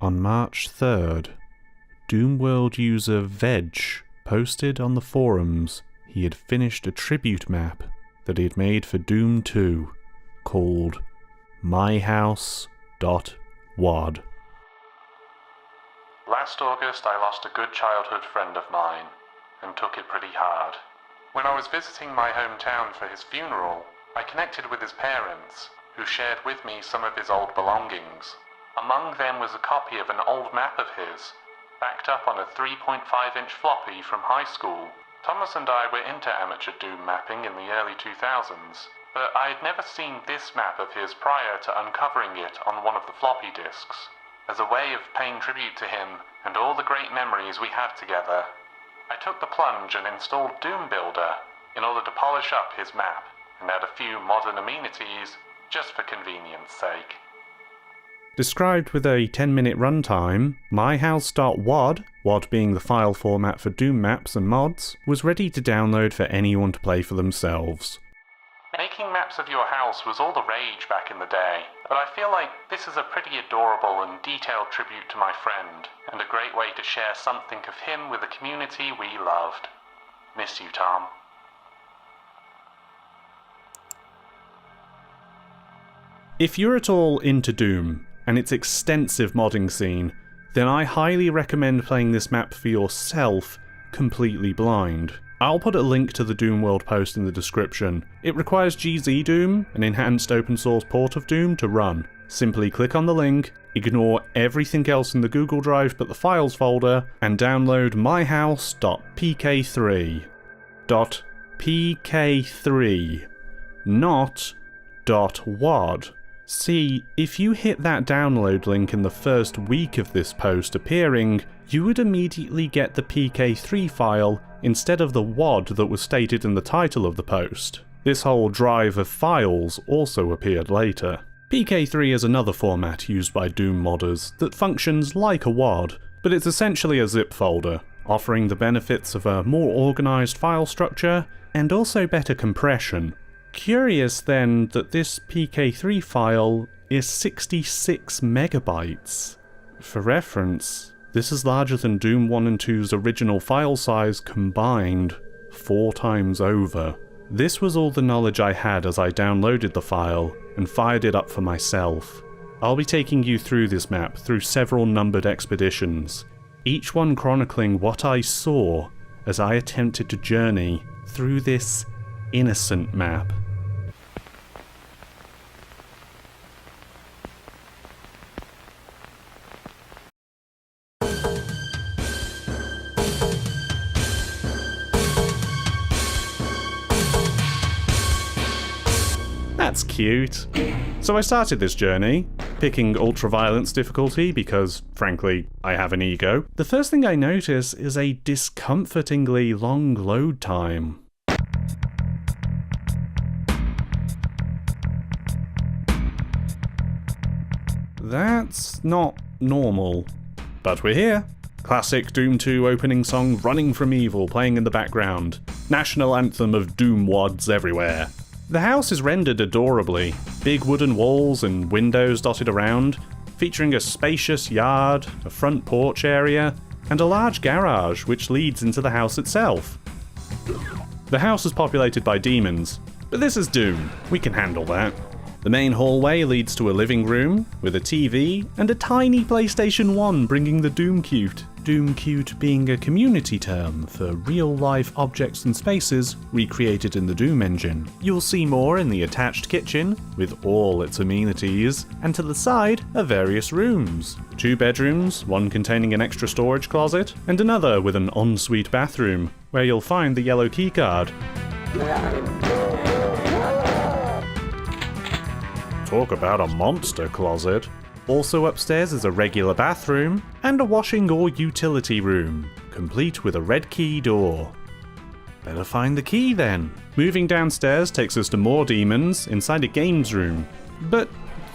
On March 3rd, Doomworld user Veg posted on the forums he had finished a tribute map that he had made for Doom 2 called MyHouse.WAD. Last August I lost a good childhood friend of mine, and took it pretty hard. When I was visiting my hometown for his funeral, I connected with his parents, who shared with me some of his old belongings. Among them was a copy of an old map of his, backed up on a 3.5-inch floppy from high school. Thomas and I were into amateur Doom mapping in the early 2000s, but I had never seen this map of his prior to uncovering it on one of the floppy disks. As a way of paying tribute to him and all the great memories we have together, I took the plunge and installed Doom Builder in order to polish up his map and add a few modern amenities just for convenience sake. Described with a 10-minute runtime, MyHouse.WAD, WAD being the file format for Doom maps and mods, was ready to download for anyone to play for themselves. Making maps of your house was all the rage back in the day, but I feel like this is a pretty adorable and detailed tribute to my friend, and a great way to share something of him with the community we loved. Miss you, Tom. If you're at all into Doom, and its extensive modding scene, then I highly recommend playing this map for yourself, completely blind. I'll put a link to the Doom World post in the description. It requires GZ Doom, an enhanced open source port of Doom, to run. Simply click on the link, ignore everything else in the Google Drive but the files folder, and download myhouse.pk3. .pk3, not .wad. See, if you hit that download link in the first week of this post appearing, you would immediately get the PK3 file instead of the WAD that was stated in the title of the post. This whole drive of files also appeared later. PK3 is another format used by Doom modders that functions like a WAD, but it's essentially a zip folder, offering the benefits of a more organised file structure and also better compression. Curious then that this PK3 file is 66 megabytes. For reference, this is larger than Doom 1 and 2's original file size combined 4 times over. This was all the knowledge I had as I downloaded the file and fired it up for myself. I'll be taking you through this map through several numbered expeditions, each one chronicling what I saw as I attempted to journey through this innocent map. That's cute. So I started this journey, picking ultraviolence difficulty because, frankly, I have an ego. The first thing I notice is a discomfortingly long load time. That's not normal. But we're here. Classic Doom 2 opening song Running from Evil playing in the background. National anthem of Doom wads everywhere. The house is rendered adorably, big wooden walls and windows dotted around, featuring a spacious yard, a front porch area, and a large garage which leads into the house itself. The house is populated by demons, but this is Doom, we can handle that. The main hallway leads to a living room, with a TV, and a tiny PlayStation 1 bringing the Doom Cute. Doom Cute being a community term for real-life objects and spaces recreated in the Doom engine. You'll see more in the attached kitchen, with all its amenities, and to the side are various rooms. 2 bedrooms, one containing an extra storage closet, and another with an ensuite bathroom, where you'll find the yellow keycard. Talk about a monster closet. Also upstairs is a regular bathroom, and a washing or utility room, complete with a red key door. Better find the key then. Moving downstairs takes us to more demons inside a games room. But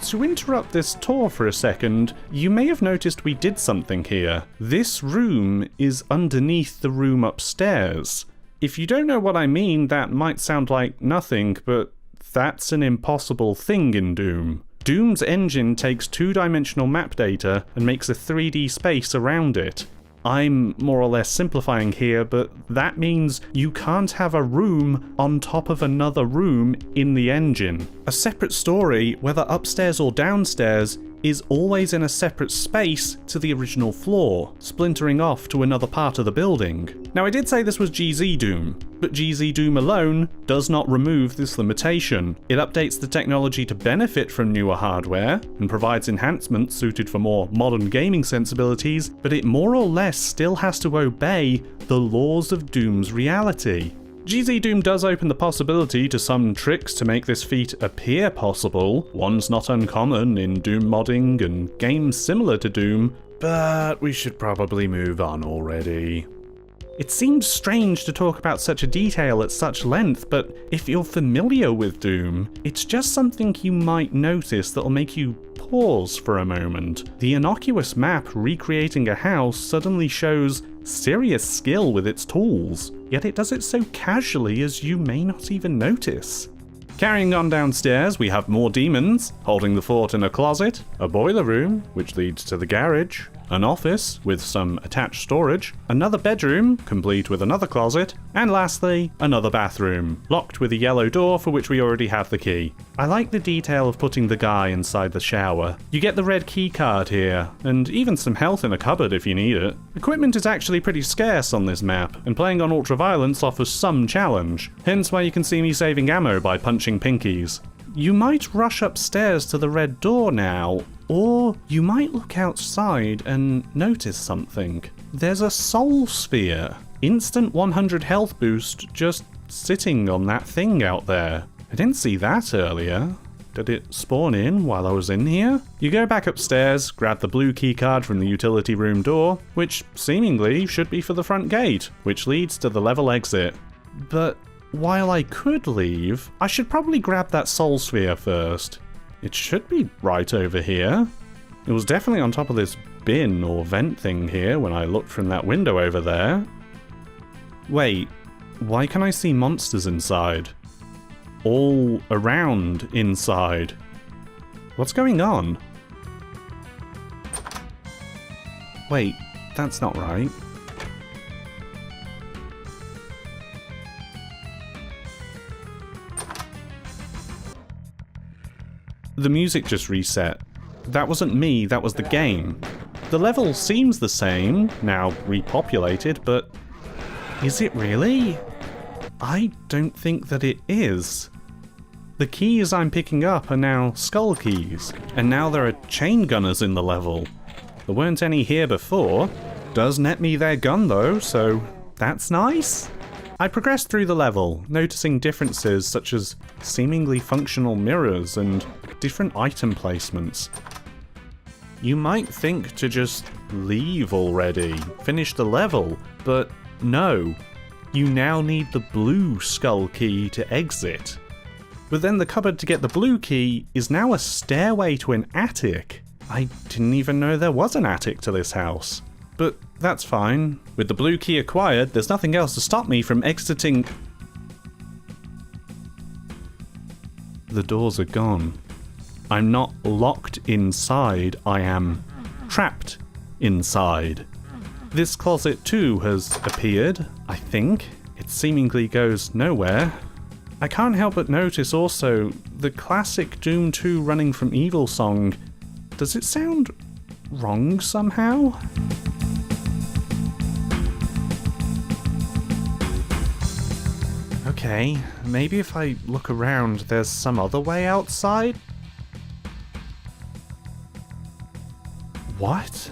to interrupt this tour for a second, you may have noticed we did something here. This room is underneath the room upstairs. If you don't know what I mean, that might sound like nothing, but that's an impossible thing in Doom. Doom's engine takes two-dimensional map data and makes a 3D space around it. I'm more or less simplifying here, but that means you can't have a room on top of another room in the engine. A separate story, whether upstairs or downstairs, is always in a separate space to the original floor, splintering off to another part of the building. Now, I did say this was GZ Doom, but GZ Doom alone does not remove this limitation. It updates the technology to benefit from newer hardware, and provides enhancements suited for more modern gaming sensibilities, but it more or less still has to obey the laws of Doom's reality. GZ Doom does open the possibility to some tricks to make this feat appear possible, ones not uncommon in Doom modding and games similar to Doom, but we should probably move on already. It seems strange to talk about such a detail at such length, but if you're familiar with Doom, it's just something you might notice that'll make you pause for a moment. The innocuous map recreating a house suddenly shows serious skill with its tools, yet it does it so casually as you may not even notice. Carrying on downstairs, we have more demons, holding the fort in a closet, a boiler room, which leads to the garage, an office with some attached storage, another bedroom, complete with another closet, and lastly, another bathroom, locked with a yellow door for which we already have the key. I like the detail of putting the guy inside the shower. You get the red key card here, and even some health in a cupboard if you need it. Equipment is actually pretty scarce on this map, and playing on ultraviolence offers some challenge, hence why you can see me saving ammo by punching pinkies. You might rush upstairs to the red door now, or you might look outside and notice something. There's a soul sphere. Instant 100 health boost just sitting on that thing out there. I didn't see that earlier. Did it spawn in while I was in here? You go back upstairs, grab the blue keycard from the utility room door, which seemingly should be for the front gate, which leads to the level exit. But while I could leave, I should probably grab that soul sphere first. It should be right over here. It was definitely on top of this bin or vent thing here when I looked from that window over there. Wait, why can I see monsters inside? All around inside. What's going on? Wait, that's not right. The music just reset. That wasn't me, that was the game. The level seems the same, now repopulated, but is it really? I don't think that it is. The keys I'm picking up are now skull keys, and now there are chain gunners in the level. There weren't any here before. Does net me their gun though, so that's nice. I progressed through the level, noticing differences such as seemingly functional mirrors and different item placements. You might think to just leave already, finish the level, but no. You now need the blue skull key to exit. But then the cupboard to get the blue key is now a stairway to an attic. I didn't even know there was an attic to this house. But that's fine. With the blue key acquired, there's nothing else to stop me from exiting. The doors are gone. I'm not locked inside, I am trapped inside. This closet too has appeared, I think. It seemingly goes nowhere. I can't help but notice also the classic Doom 2 Running from Evil song. Does it sound wrong somehow? Okay, maybe if I look around there's some other way outside? What?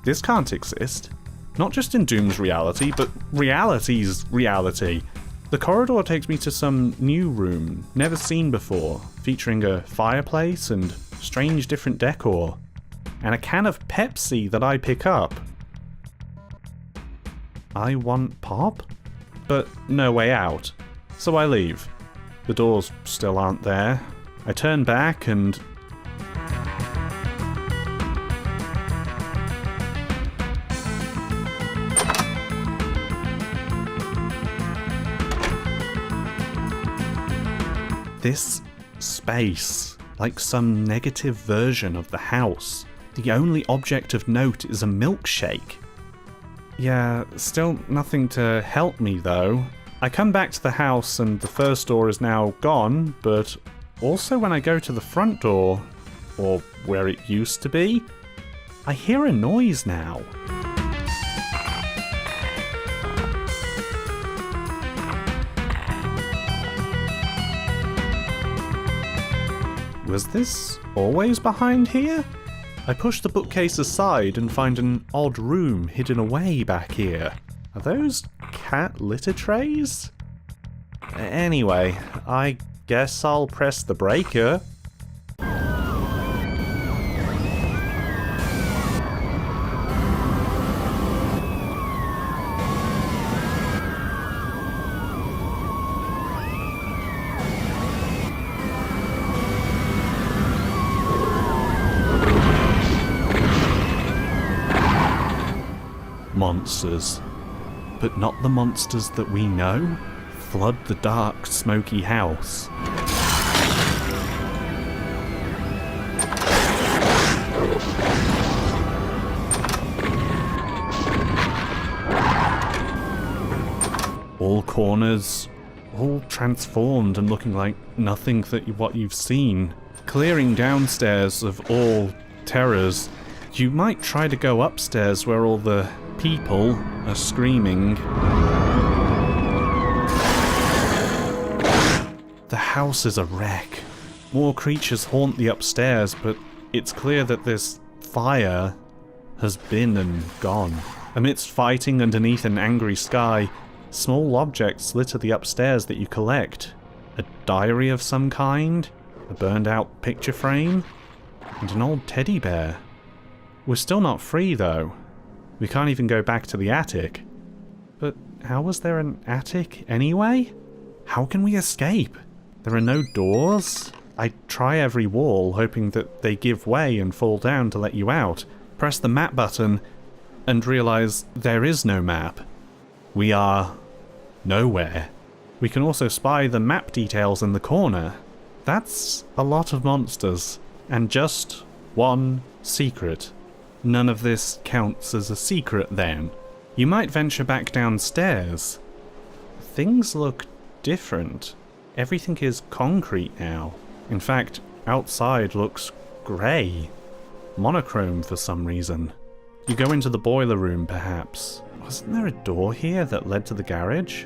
This can't exist. Not just in Doom's reality, but reality's reality. The corridor takes me to some new room, never seen before, featuring a fireplace and strange different decor, and a can of Pepsi that I pick up. I want pop? But no way out. So I leave. The doors still aren't there. I turn back and this space like some negative version of the house. The only object of note is a milkshake. Yeah, still nothing to help me though. I come back to the house and the first door is now gone, but also when I go to the front door, or where it used to be, I hear a noise now. Was this always behind here? I push the bookcase aside and find an odd room hidden away back here. Are those cat litter trays? Anyway, I guess I'll press the breaker. Monsters. But not the monsters that we know. Flood the dark, smoky house. All corners, all transformed and looking like nothing that what you've seen. Clearing downstairs of all terrors. You might try to go upstairs where all the people are screaming. The house is a wreck. More creatures haunt the upstairs, but it's clear that this fire has been and gone. Amidst fighting underneath an angry sky, small objects litter the upstairs that you collect. A diary of some kind, a burned out picture frame, and an old teddy bear. We're still not free though. We can't even go back to the attic. But how was there an attic anyway? How can we escape? There are no doors. I try every wall, hoping that they give way and fall down to let you out. Press the map button and realize there is no map. We are nowhere. We can also spy the map details in the corner. That's a lot of monsters. And just one secret. None of this counts as a secret then. You might venture back downstairs. Things look different. Everything is concrete now. In fact, outside looks grey. Monochrome for some reason. You go into the boiler room perhaps. Wasn't there a door here that led to the garage?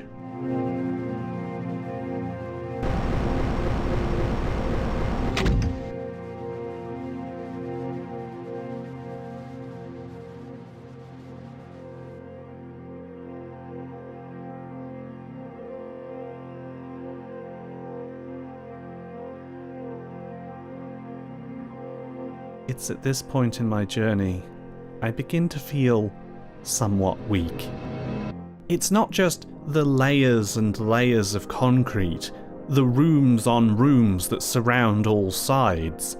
It's at this point in my journey, I begin to feel somewhat weak. It's not just the layers and layers of concrete, the rooms on rooms that surround all sides,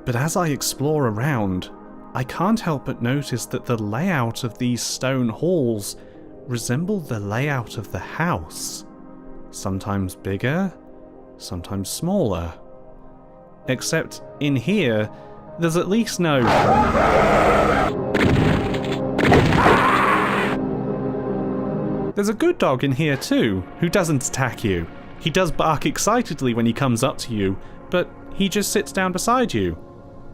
but as I explore around, I can't help but notice that the layout of these stone halls resemble the layout of the house. Sometimes bigger, sometimes smaller. Except in here, there's at least no... There's a good dog in here too, who doesn't attack you. He does bark excitedly when he comes up to you, but he just sits down beside you.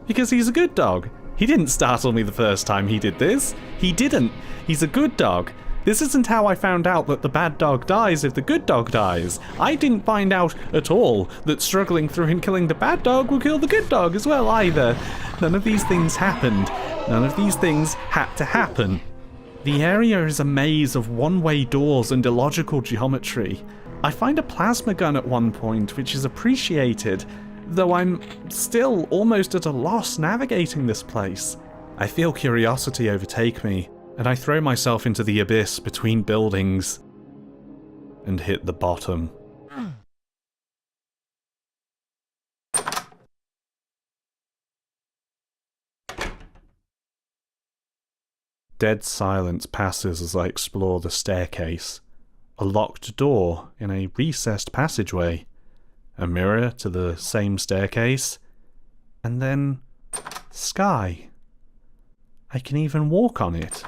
Because he's a good dog. He didn't startle me the first time he did this. He didn't. He's a good dog. This isn't how I found out that the bad dog dies if the good dog dies. I didn't find out at all that struggling through and killing the bad dog will kill the good dog as well either. None of these things happened. None of these things had to happen. The area is a maze of one-way doors and illogical geometry. I find a plasma gun at one point, which is appreciated, though I'm still almost at a loss navigating this place. I feel curiosity overtake me, and I throw myself into the abyss between buildings and hit the bottom. Dead silence passes as I explore the staircase. A locked door in a recessed passageway. A mirror to the same staircase. And then sky. I can even walk on it.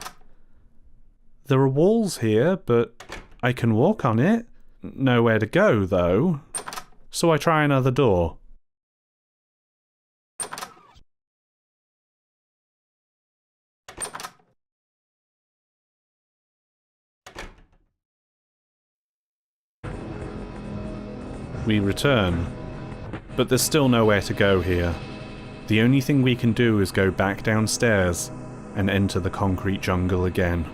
There are walls here, but I can walk on it. Nowhere to go, though. So I try another door. We return, but there's still nowhere to go here. The only thing we can do is go back downstairs and enter the concrete jungle again.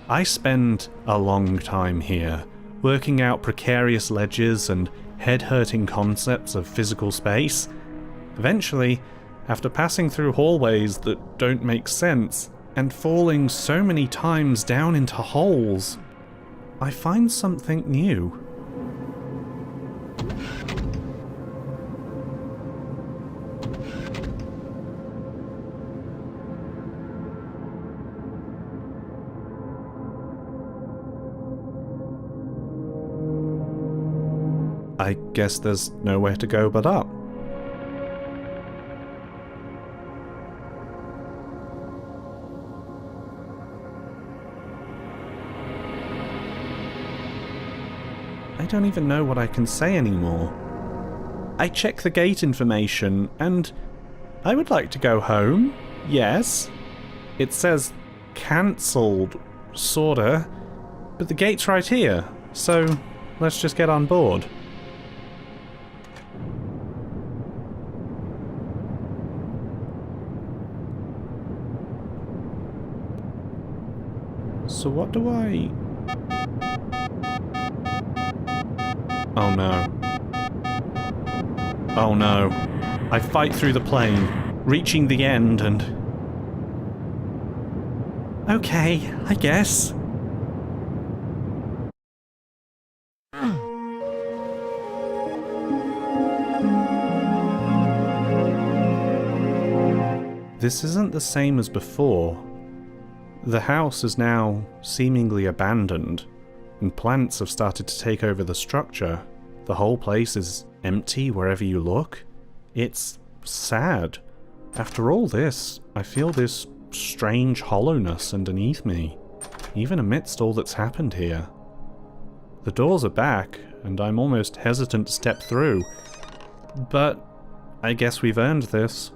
I spend a long time here, working out precarious ledges and head-hurting concepts of physical space. Eventually, after passing through hallways that don't make sense, and falling so many times down into holes, I find something new. I guess there's nowhere to go but up. I don't even know what I can say anymore. I check the gate information, and I would like to go home, yes. It says cancelled, sorta, but the gate's right here, so let's just get on board. So what do I... Oh no. Oh no. I fight through the plane, reaching the end and... Okay, I guess. This isn't the same as before. The house is now seemingly abandoned, and plants have started to take over the structure. The whole place is empty wherever you look. It's sad. After all this, I feel this strange hollowness underneath me, even amidst all that's happened here. The doors are back, and I'm almost hesitant to step through, but I guess we've earned this.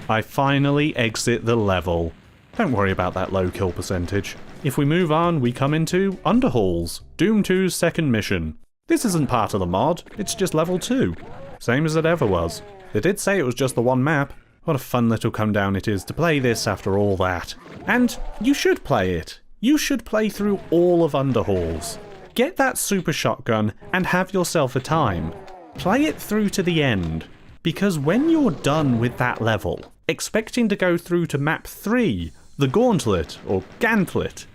I finally exit the level. Don't worry about that low kill percentage. If we move on, we come into Underhalls, Doom 2's second mission. This isn't part of the mod, it's just level 2. Same as it ever was. They did say it was just the one map. What a fun little come down it is to play this after all that. And you should play it. You should play through all of Underhalls. Get that super shotgun and have yourself a time. Play it through to the end. Because when you're done with that level, expecting to go through to map 3, the Gauntlet, or Gantlet,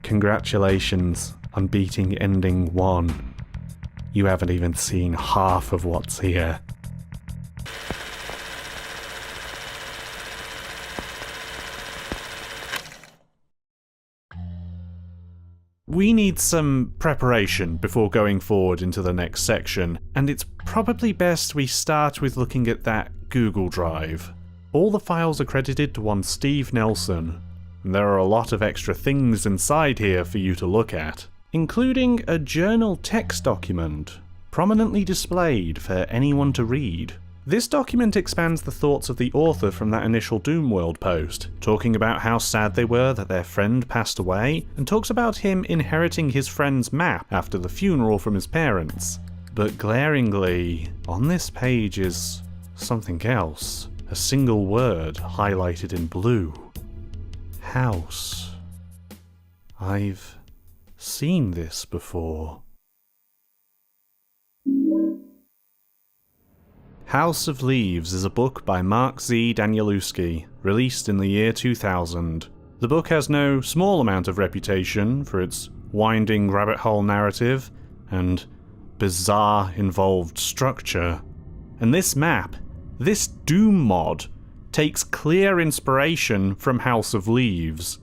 congratulations on beating ending 1. You haven't even seen half of what's here. We need some preparation before going forward into the next section, and it's probably best we start with looking at that Google Drive. All the files are credited to one Steve Nelson, and there are a lot of extra things inside here for you to look at, including a journal text document, prominently displayed for anyone to read. This document expands the thoughts of the author from that initial Doom World post, talking about how sad they were that their friend passed away, and talks about him inheriting his friend's map after the funeral from his parents. But glaringly, on this page is something else. A single word highlighted in blue. House. I've seen this before. House of Leaves is a book by Mark Z. Danielewski, released in the year 2000. The book has no small amount of reputation for its winding rabbit hole narrative and bizarre involved structure. And this map, this Doom mod, takes clear inspiration from House of Leaves.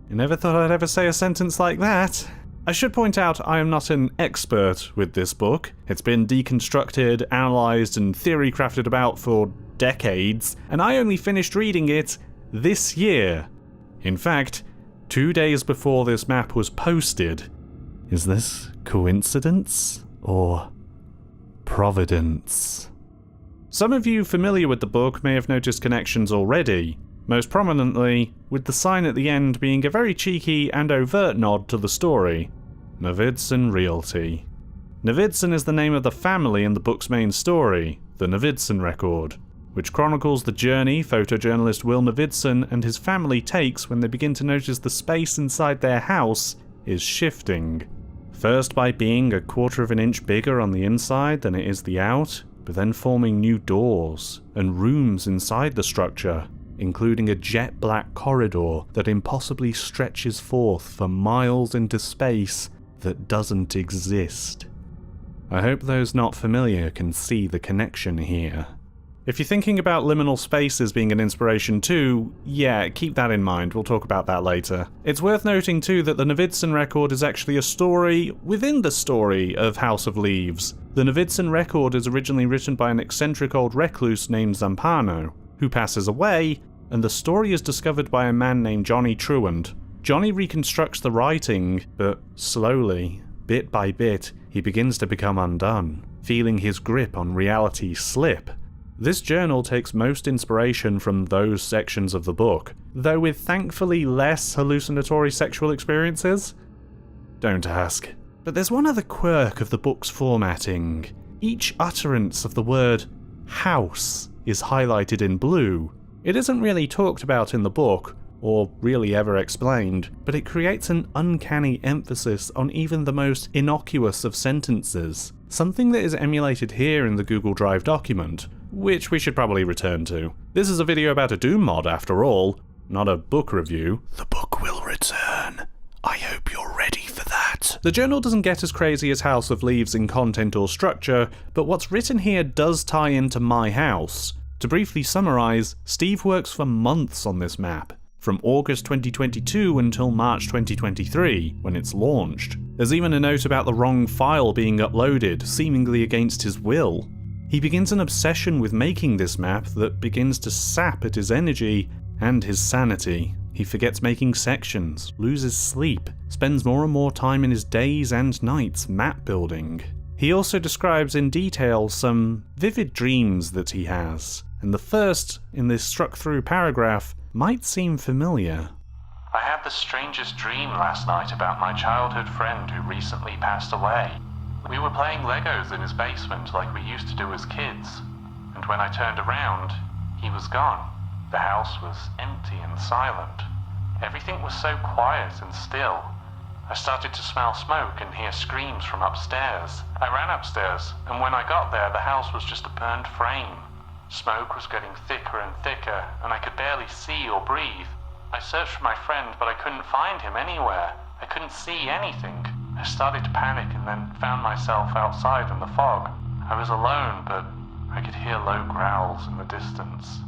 I never thought I'd ever say a sentence like that. I should point out I am not an expert with this book. It's been deconstructed, analysed, and theory crafted about for decades, and I only finished reading it this year. In fact, 2 days before this map was posted. Is this coincidence or providence? Some of you familiar with the book may have noticed connections already, most prominently with the sign at the end being a very cheeky and overt nod to the story. Navidson Realty. Navidson is the name of the family in the book's main story, the Navidson Record, which chronicles the journey photojournalist Will Navidson and his family takes when they begin to notice the space inside their house is shifting. First by being 1/4 inch bigger on the inside than it is the out, but then forming new doors and rooms inside the structure, including a jet black corridor that impossibly stretches forth for miles into space that doesn't exist. I hope those not familiar can see the connection here. If you're thinking about liminal spaces being an inspiration too, yeah, keep that in mind, we'll talk about that later. It's worth noting too that the Navidson Record is actually a story within the story of House of Leaves. The Navidson Record is originally written by an eccentric old recluse named Zampano, who passes away, and the story is discovered by a man named Johnny Truant. Johnny reconstructs the writing, but slowly, bit by bit, he begins to become undone, feeling his grip on reality slip. This journal takes most inspiration from those sections of the book, though with thankfully less hallucinatory sexual experiences. Don't ask. But there's one other quirk of the book's formatting. Each utterance of the word house is highlighted in blue. It isn't really talked about in the book, or really ever explained, but it creates an uncanny emphasis on even the most innocuous of sentences, something that is emulated here in the Google Drive document, which we should probably return to. This is a video about a Doom mod after all, not a book review. The book will return. I hope you're ready for that. The journal doesn't get as crazy as House of Leaves in content or structure, but what's written here does tie into My House. To briefly summarise, Steve works for months on this map, from August 2022 until March 2023, when it's launched. There's even a note about the wrong file being uploaded, seemingly against his will. He begins an obsession with making this map that begins to sap at his energy and his sanity. He forgets making sections, loses sleep, spends more and more time in his days and nights map building. He also describes in detail some vivid dreams that he has, and the first in this struck-through paragraph might seem familiar. I had the strangest dream last night about my childhood friend who recently passed away. We were playing Legos in his basement like we used to do as kids, and when I turned around, he was gone. The house was empty and silent. Everything was so quiet and still. I started to smell smoke and hear screams from upstairs. I ran upstairs, and when I got there, the house was just a burned frame. Smoke was getting thicker and thicker, and I could barely see or breathe. I searched for my friend, but I couldn't find him anywhere. I couldn't see anything. I started to panic and then found myself outside in the fog. I was alone, but I could hear low growls in the distance.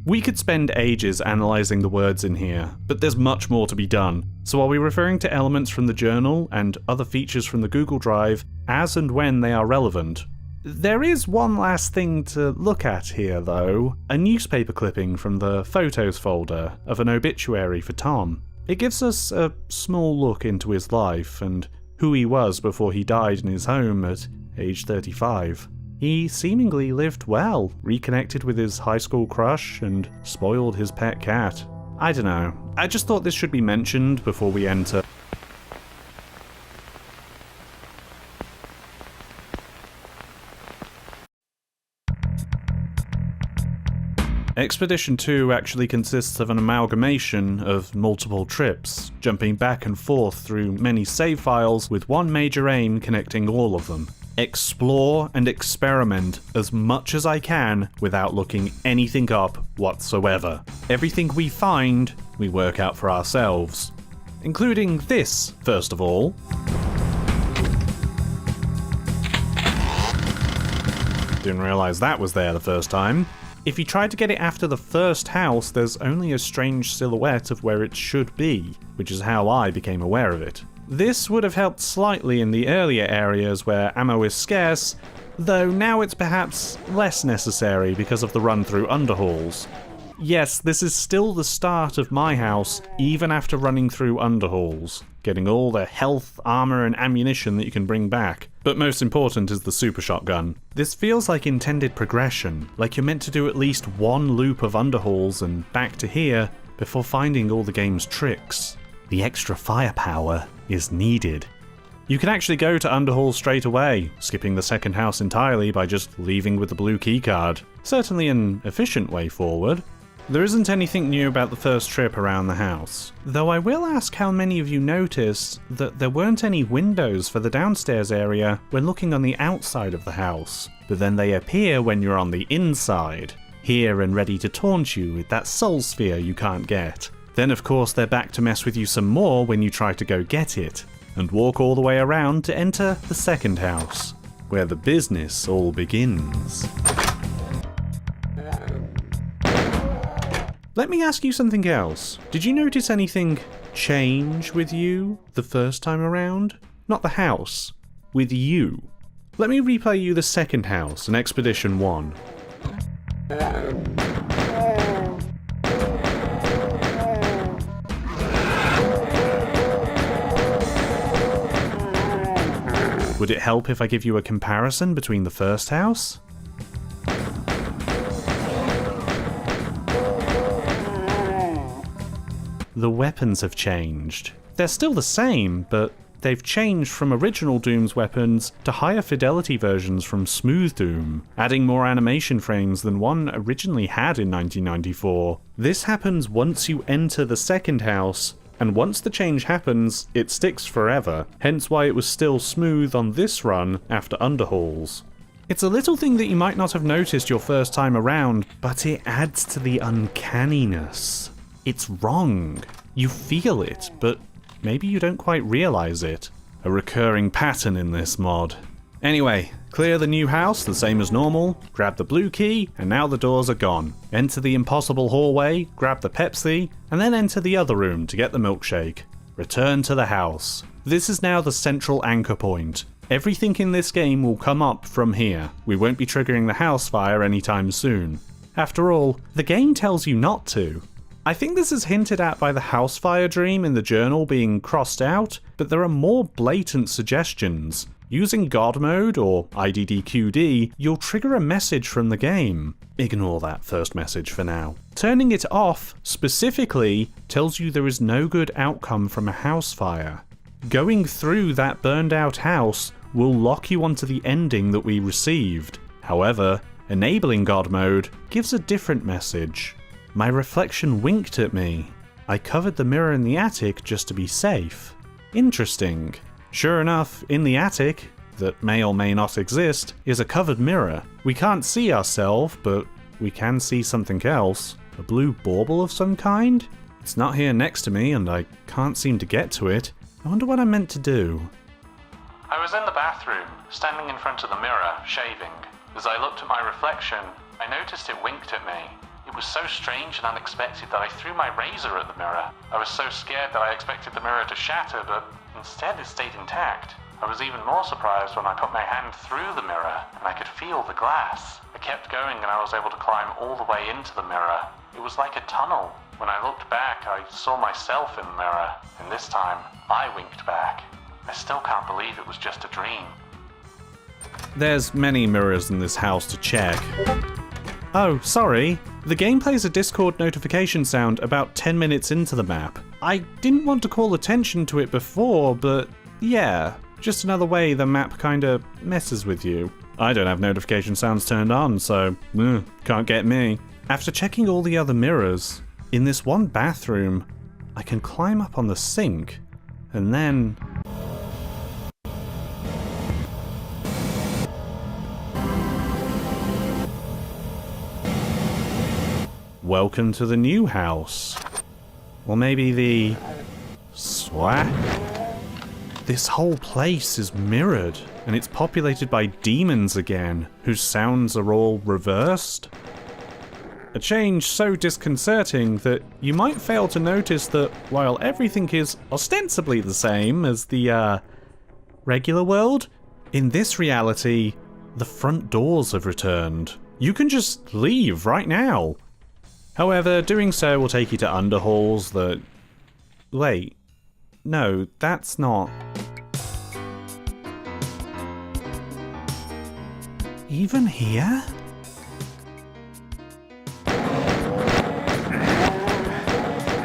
We could spend ages analysing the words in here, but there's much more to be done, so I'll be referring to elements from the journal and other features from the Google Drive as and when they are relevant. There is one last thing to look at here though, a newspaper clipping from the photos folder of an obituary for Tom. It gives us a small look into his life and who he was before he died in his home at age 35. He seemingly lived well, reconnected with his high school crush, and spoiled his pet cat. I don't know, I just thought this should be mentioned before we enter. Expedition 2 actually consists of an amalgamation of multiple trips, jumping back and forth through many save files with one major aim connecting all of them. Explore and experiment as much as I can without looking anything up whatsoever. Everything we find, we work out for ourselves. Including this, first of all. Didn't realise that was there the first time. If you try to get it after the first house, there's only a strange silhouette of where it should be, which is how I became aware of it. This would have helped slightly in the earlier areas where ammo is scarce, though now it's perhaps less necessary because of the run through underhalls. Yes, this is still the start of my house, even after running through underhalls, getting all the health, armor, and ammunition that you can bring back. But most important is the super shotgun. This feels like intended progression, like you're meant to do at least one loop of underhalls and back to here before finding all the game's tricks. The extra firepower is needed. You can actually go to underhalls straight away, skipping the second house entirely by just leaving with the blue keycard. Certainly an efficient way forward. There isn't anything new about the first trip around the house, though I will ask how many of you noticed that there weren't any windows for the downstairs area when looking on the outside of the house, but then they appear when you're on the inside, here and ready to taunt you with that soul sphere you can't get. Then of course they're back to mess with you some more when you try to go get it, and walk all the way around to enter the second house, where the business all begins. Let me ask you something else. Did you notice anything change with you the first time around? Not the house, with you. Let me replay you the second house in Expedition 1. Would it help if I give you a comparison between the first house? The weapons have changed. They're still the same, but they've changed from original Doom's weapons to higher fidelity versions from Smooth Doom, adding more animation frames than one originally had in 1994. This happens once you enter the second house, and once the change happens, it sticks forever, hence why it was still smooth on this run after underhauls. It's a little thing that you might not have noticed your first time around, but it adds to the uncanniness. It's wrong. You feel it, but maybe you don't quite realise it. A recurring pattern in this mod. Anyway, clear the new house the same as normal, grab the blue key, and now the doors are gone. Enter the impossible hallway, grab the Pepsi, and then enter the other room to get the milkshake. Return to the house. This is now the central anchor point. Everything in this game will come up from here. We won't be triggering the house fire anytime soon. After all, the game tells you not to. I think this is hinted at by the house fire dream in the journal being crossed out, but there are more blatant suggestions. Using God mode, or IDDQD, you'll trigger a message from the game. Ignore that first message for now. Turning it off, specifically, tells you there is no good outcome from a house fire. Going through that burned out house will lock you onto the ending that we received. However, enabling God mode gives a different message. My reflection winked at me. I covered the mirror in the attic just to be safe. Interesting. Sure enough, in the attic, that may or may not exist, is a covered mirror. We can't see ourselves, but we can see something else. A blue bauble of some kind? It's not here next to me and I can't seem to get to it. I wonder what I'm meant to do. I was in the bathroom, standing in front of the mirror, shaving. As I looked at my reflection, I noticed it winked at me. It was so strange and unexpected that I threw my razor at the mirror. I was so scared that I expected the mirror to shatter, but instead it stayed intact. I was even more surprised when I put my hand through the mirror and I could feel the glass. I kept going and I was able to climb all the way into the mirror. It was like a tunnel. When I looked back, I saw myself in the mirror, and this time, I winked back. I still can't believe it was just a dream. There's many mirrors in this house to check. Oh, sorry. The game plays a Discord notification sound about 10 minutes into the map. I didn't want to call attention to it before, but yeah, just another way the map kinda messes with you. I don't have notification sounds turned on, so can't get me. After checking all the other mirrors, in this one bathroom, I can climb up on the sink, and then... Welcome to the new house. Or maybe the... SWAT? This whole place is mirrored, and it's populated by demons again, whose sounds are all reversed. A change so disconcerting that you might fail to notice that while everything is ostensibly the same as the, regular world, in this reality, the front doors have returned. You can just leave right now. However, doing so will take you to underhalls that... Wait. No, that's not... Even here?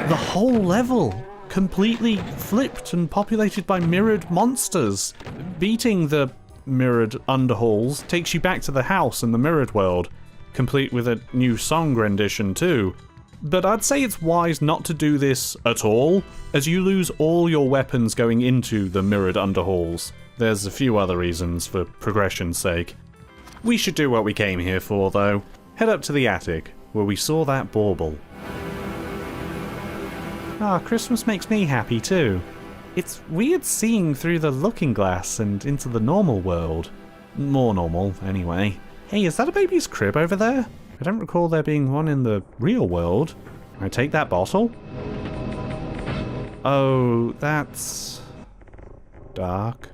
The whole level, completely flipped and populated by mirrored monsters. Beating the mirrored underhalls takes you back to the house in the mirrored world, complete with a new song rendition too. But I'd say it's wise not to do this at all, as you lose all your weapons going into the mirrored underhalls. There's a few other reasons for progression's sake. We should do what we came here for though. Head up to the attic, where we saw that bauble. Ah, Christmas makes me happy too. It's weird seeing through the looking glass and into the normal world. More normal, anyway. Hey, is that a baby's crib over there? I don't recall there being one in the real world. Can I take that bottle? Oh, that's... dark.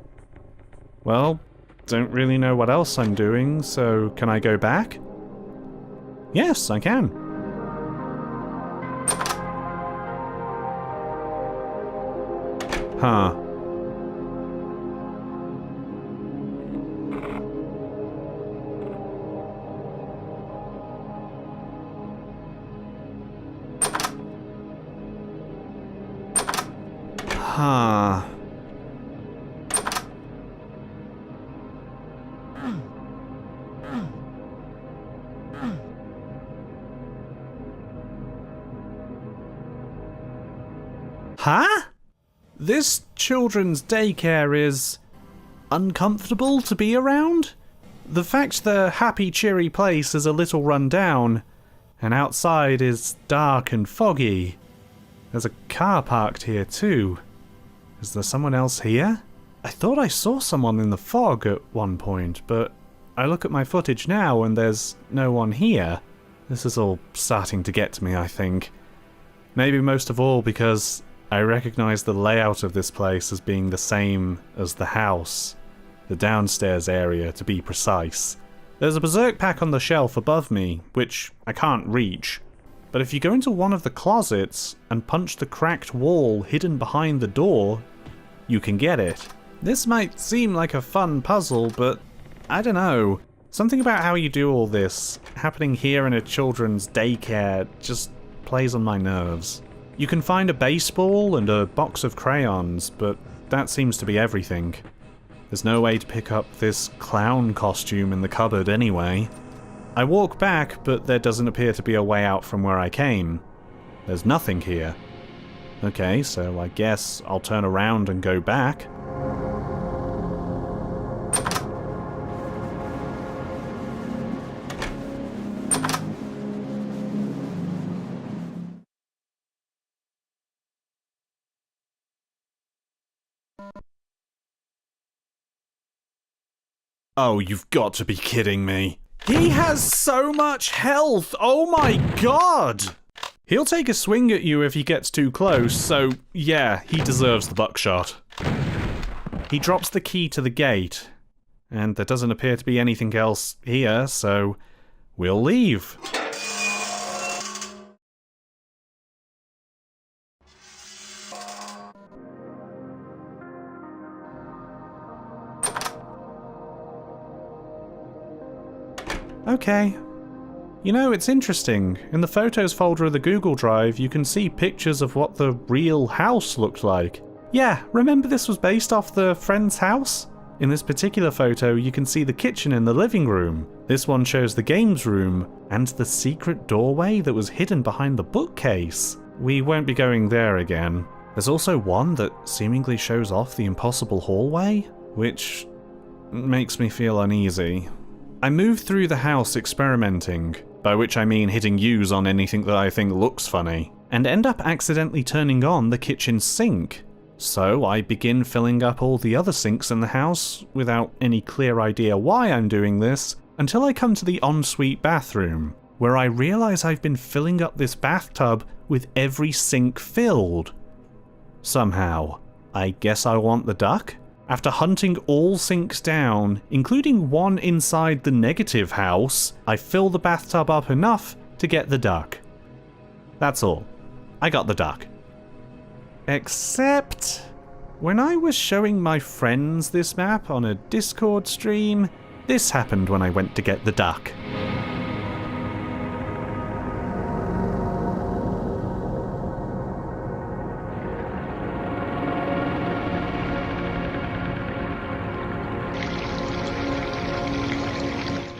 Well, don't really know what else I'm doing, so can I go back? Yes, I can. Huh. Huh. Huh? This children's daycare is uncomfortable to be around? The fact the happy, cheery place is a little run down, and outside is dark and foggy. There's a car parked here too. Is there someone else here? I thought I saw someone in the fog at one point, but I look at my footage now and there's no one here. This is all starting to get to me, I think. Maybe most of all because I recognize the layout of this place as being the same as the house. The downstairs area, to be precise. There's a berserk pack on the shelf above me, which I can't reach. But if you go into one of the closets and punch the cracked wall hidden behind the door, you can get it. This might seem like a fun puzzle, but I don't know. Something about how you do all this, happening here in a children's daycare, just plays on my nerves. You can find a baseball and a box of crayons, but that seems to be everything. There's no way to pick up this clown costume in the cupboard anyway. I walk back, but there doesn't appear to be a way out from where I came. There's nothing here. Okay, so I guess I'll turn around and go back. Oh, you've got to be kidding me. He has so much health! Oh my god! He'll take a swing at you if he gets too close, so yeah, he deserves the buckshot. He drops the key to the gate, and there doesn't appear to be anything else here, so we'll leave. Okay. You know, it's interesting. In the photos folder of the Google Drive, you can see pictures of what the real house looked like. Yeah, remember this was based off the friend's house? In this particular photo, you can see the kitchen in the living room. This one shows the games room and the secret doorway that was hidden behind the bookcase. We won't be going there again. There's also one that seemingly shows off the impossible hallway, which makes me feel uneasy. I move through the house experimenting, by which I mean hitting U's on anything that I think looks funny, and end up accidentally turning on the kitchen sink. So I begin filling up all the other sinks in the house without any clear idea why I'm doing this, until I come to the ensuite bathroom, where I realise I've been filling up this bathtub with every sink filled. Somehow. I guess I want the duck? After hunting all sinks down, including one inside the negative house, I fill the bathtub up enough to get the duck. That's all. I got the duck. Except, when I was showing my friends this map on a Discord stream, this happened when I went to get the duck.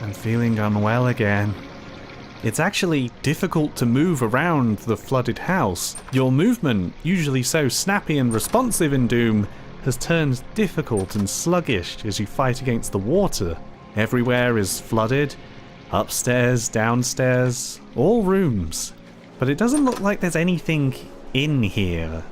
I'm feeling unwell again. It's actually difficult to move around the flooded house. Your movement, usually so snappy and responsive in Doom, has turned difficult and sluggish as you fight against the water. Everywhere is flooded. Upstairs, downstairs, all rooms. But it doesn't look like there's anything in here.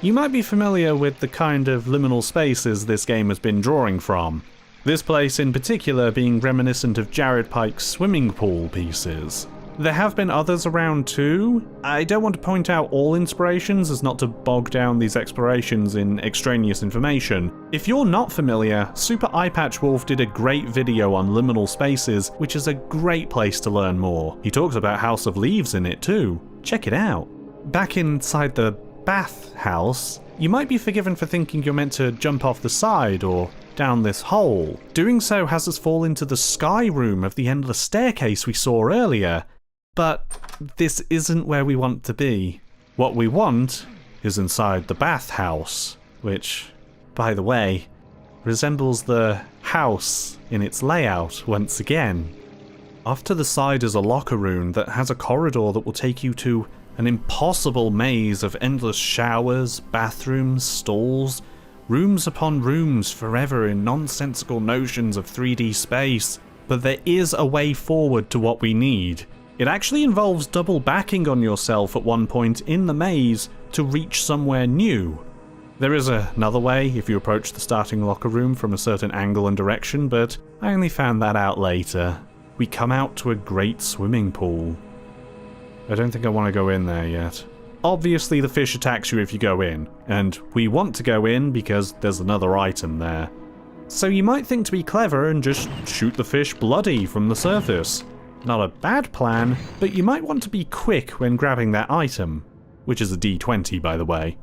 You might be familiar with the kind of liminal spaces this game has been drawing from. This place in particular being reminiscent of Jared Pike's swimming pool pieces. There have been others around too. I don't want to point out all inspirations as not to bog down these explorations in extraneous information. If you're not familiar, Super Eyepatch Wolf did a great video on liminal spaces, which is a great place to learn more. He talks about House of Leaves in it too. Check it out. Back inside the bath house, you might be forgiven for thinking you're meant to jump off the side or down this hole. Doing so has us fall into the sky room of the end of the staircase we saw earlier, but this isn't where we want to be. What we want is inside the bath house, which, by the way, resembles the house in its layout once again. Off to the side is a locker room that has a corridor that will take you to an impossible maze of endless showers, bathrooms, stalls, rooms upon rooms forever in nonsensical notions of 3D space. But there is a way forward to what we need. It actually involves double backing on yourself at one point in the maze to reach somewhere new. There is another way if you approach the starting locker room from a certain angle and direction, but I only found that out later. We come out to a great swimming pool. I don't think I want to go in there yet. Obviously the fish attacks you if you go in, and we want to go in because there's another item there. So you might think to be clever and just shoot the fish bloody from the surface. Not a bad plan, but you might want to be quick when grabbing that item, which is a D20 by the way.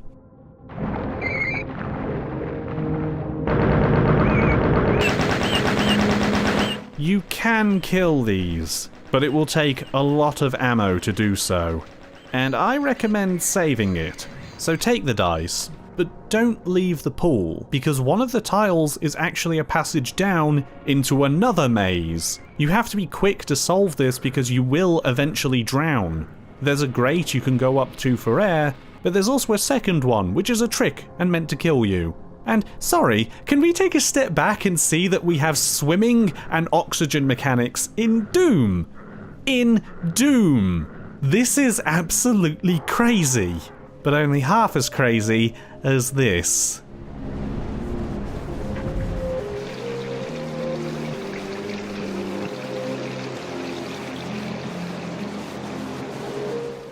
You can kill these, but it will take a lot of ammo to do so, and I recommend saving it. So take the dice, but don't leave the pool, because one of the tiles is actually a passage down into another maze. You have to be quick to solve this because you will eventually drown. There's a grate you can go up to for air, but there's also a second one, which is a trick and meant to kill you. And, sorry, can we take a step back and see that we have swimming and oxygen mechanics in Doom? In Doom! This is absolutely crazy, but only half as crazy as this.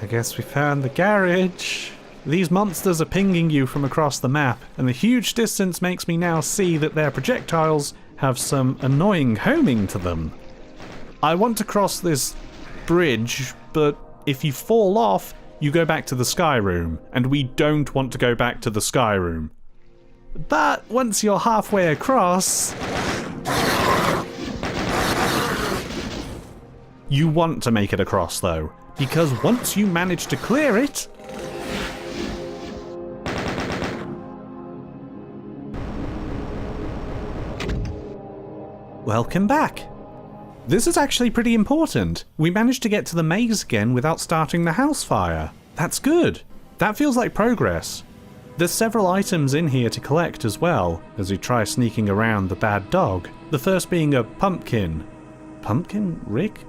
I guess we found the garage. These monsters are pinging you from across the map, and the huge distance makes me now see that their projectiles have some annoying homing to them. I want to cross this bridge, but if you fall off, you go back to the sky room, and we don't want to go back to the sky room. But once you're halfway across, you want to make it across though, because once you manage to clear it, welcome back. This is actually pretty important. We managed to get to the maze again without starting the house fire. That's good. That feels like progress. There's several items in here to collect as well, as we try sneaking around the bad dog. The first being a pumpkin. Pumpkin, Rick?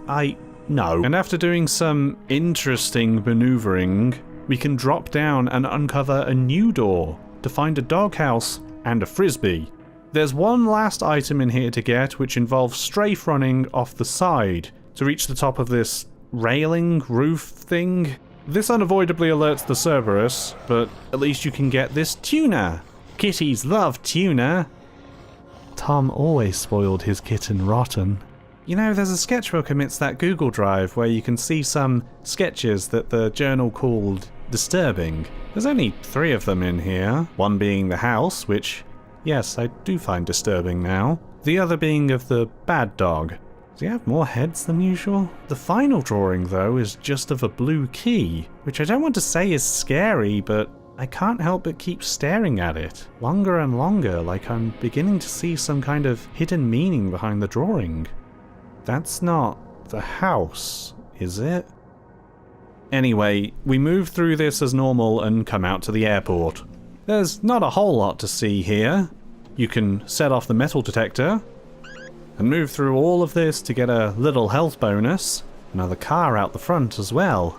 No. And after doing some interesting maneuvering, we can drop down and uncover a new door to find a doghouse and a frisbee. There's one last item in here to get, which involves strafe running off the side to reach the top of this railing roof thing. This unavoidably alerts the Cerberus, but at least you can get this tuna. Kitties love tuna. Tom always spoiled his kitten rotten. You know, there's a sketchbook amidst that Google Drive where you can see some sketches that the journal called disturbing. There's only 3 of them in here, one being the house, which, yes, I do find disturbing now. The other being of the bad dog. Does he have more heads than usual? The final drawing, though, is just of a blue key, which I don't want to say is scary, but I can't help but keep staring at it. Longer and longer, like I'm beginning to see some kind of hidden meaning behind the drawing. That's not the house, is it? Anyway, we move through this as normal and come out to the airport. There's not a whole lot to see here. You can set off the metal detector and move through all of this to get a little health bonus. Another car out the front as well.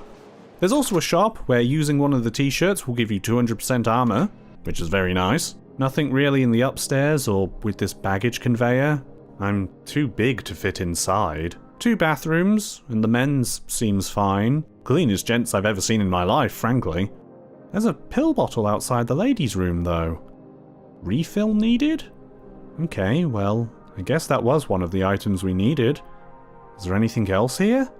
There's also a shop where using one of the t-shirts will give you 200% armor, which is very nice. Nothing really in the upstairs or with this baggage conveyor. I'm too big to fit inside. 2 bathrooms, and the men's seems fine. Cleanest gents I've ever seen in my life, frankly. There's a pill bottle outside the ladies' room, though. Refill needed? Okay, well, I guess that was one of the items we needed. Is there anything else here?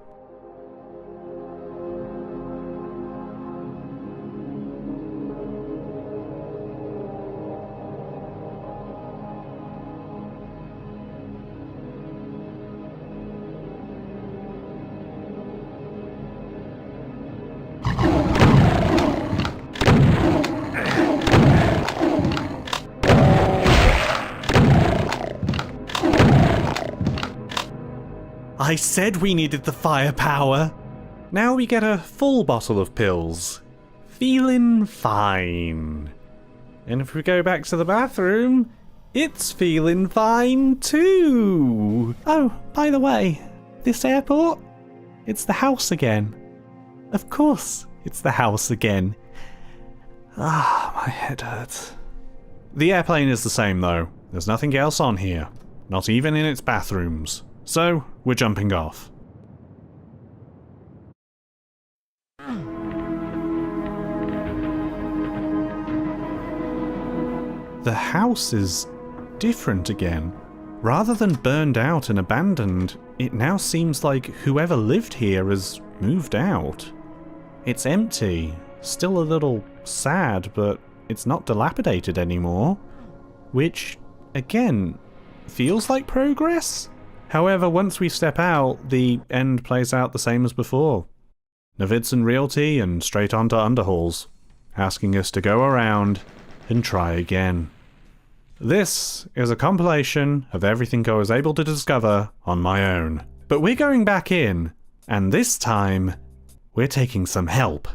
I said we needed the firepower. Now we get a full bottle of pills. Feeling fine. And if we go back to the bathroom, it's feeling fine too. Oh, by the way, this airport, it's the house again. Of course, it's the house again. Ah, my head hurts. The airplane is the same though. There's nothing else on here. Not even in its bathrooms. So, we're jumping off. The house is different again. Rather than burned out and abandoned, it now seems like whoever lived here has moved out. It's empty, still a little sad, but it's not dilapidated anymore. Which, again, feels like progress? However, once we step out, the end plays out the same as before. Navidson Realty and straight onto Underhalls, asking us to go around and try again. This is a compilation of everything I was able to discover on my own. But we're going back in, and this time, we're taking some help.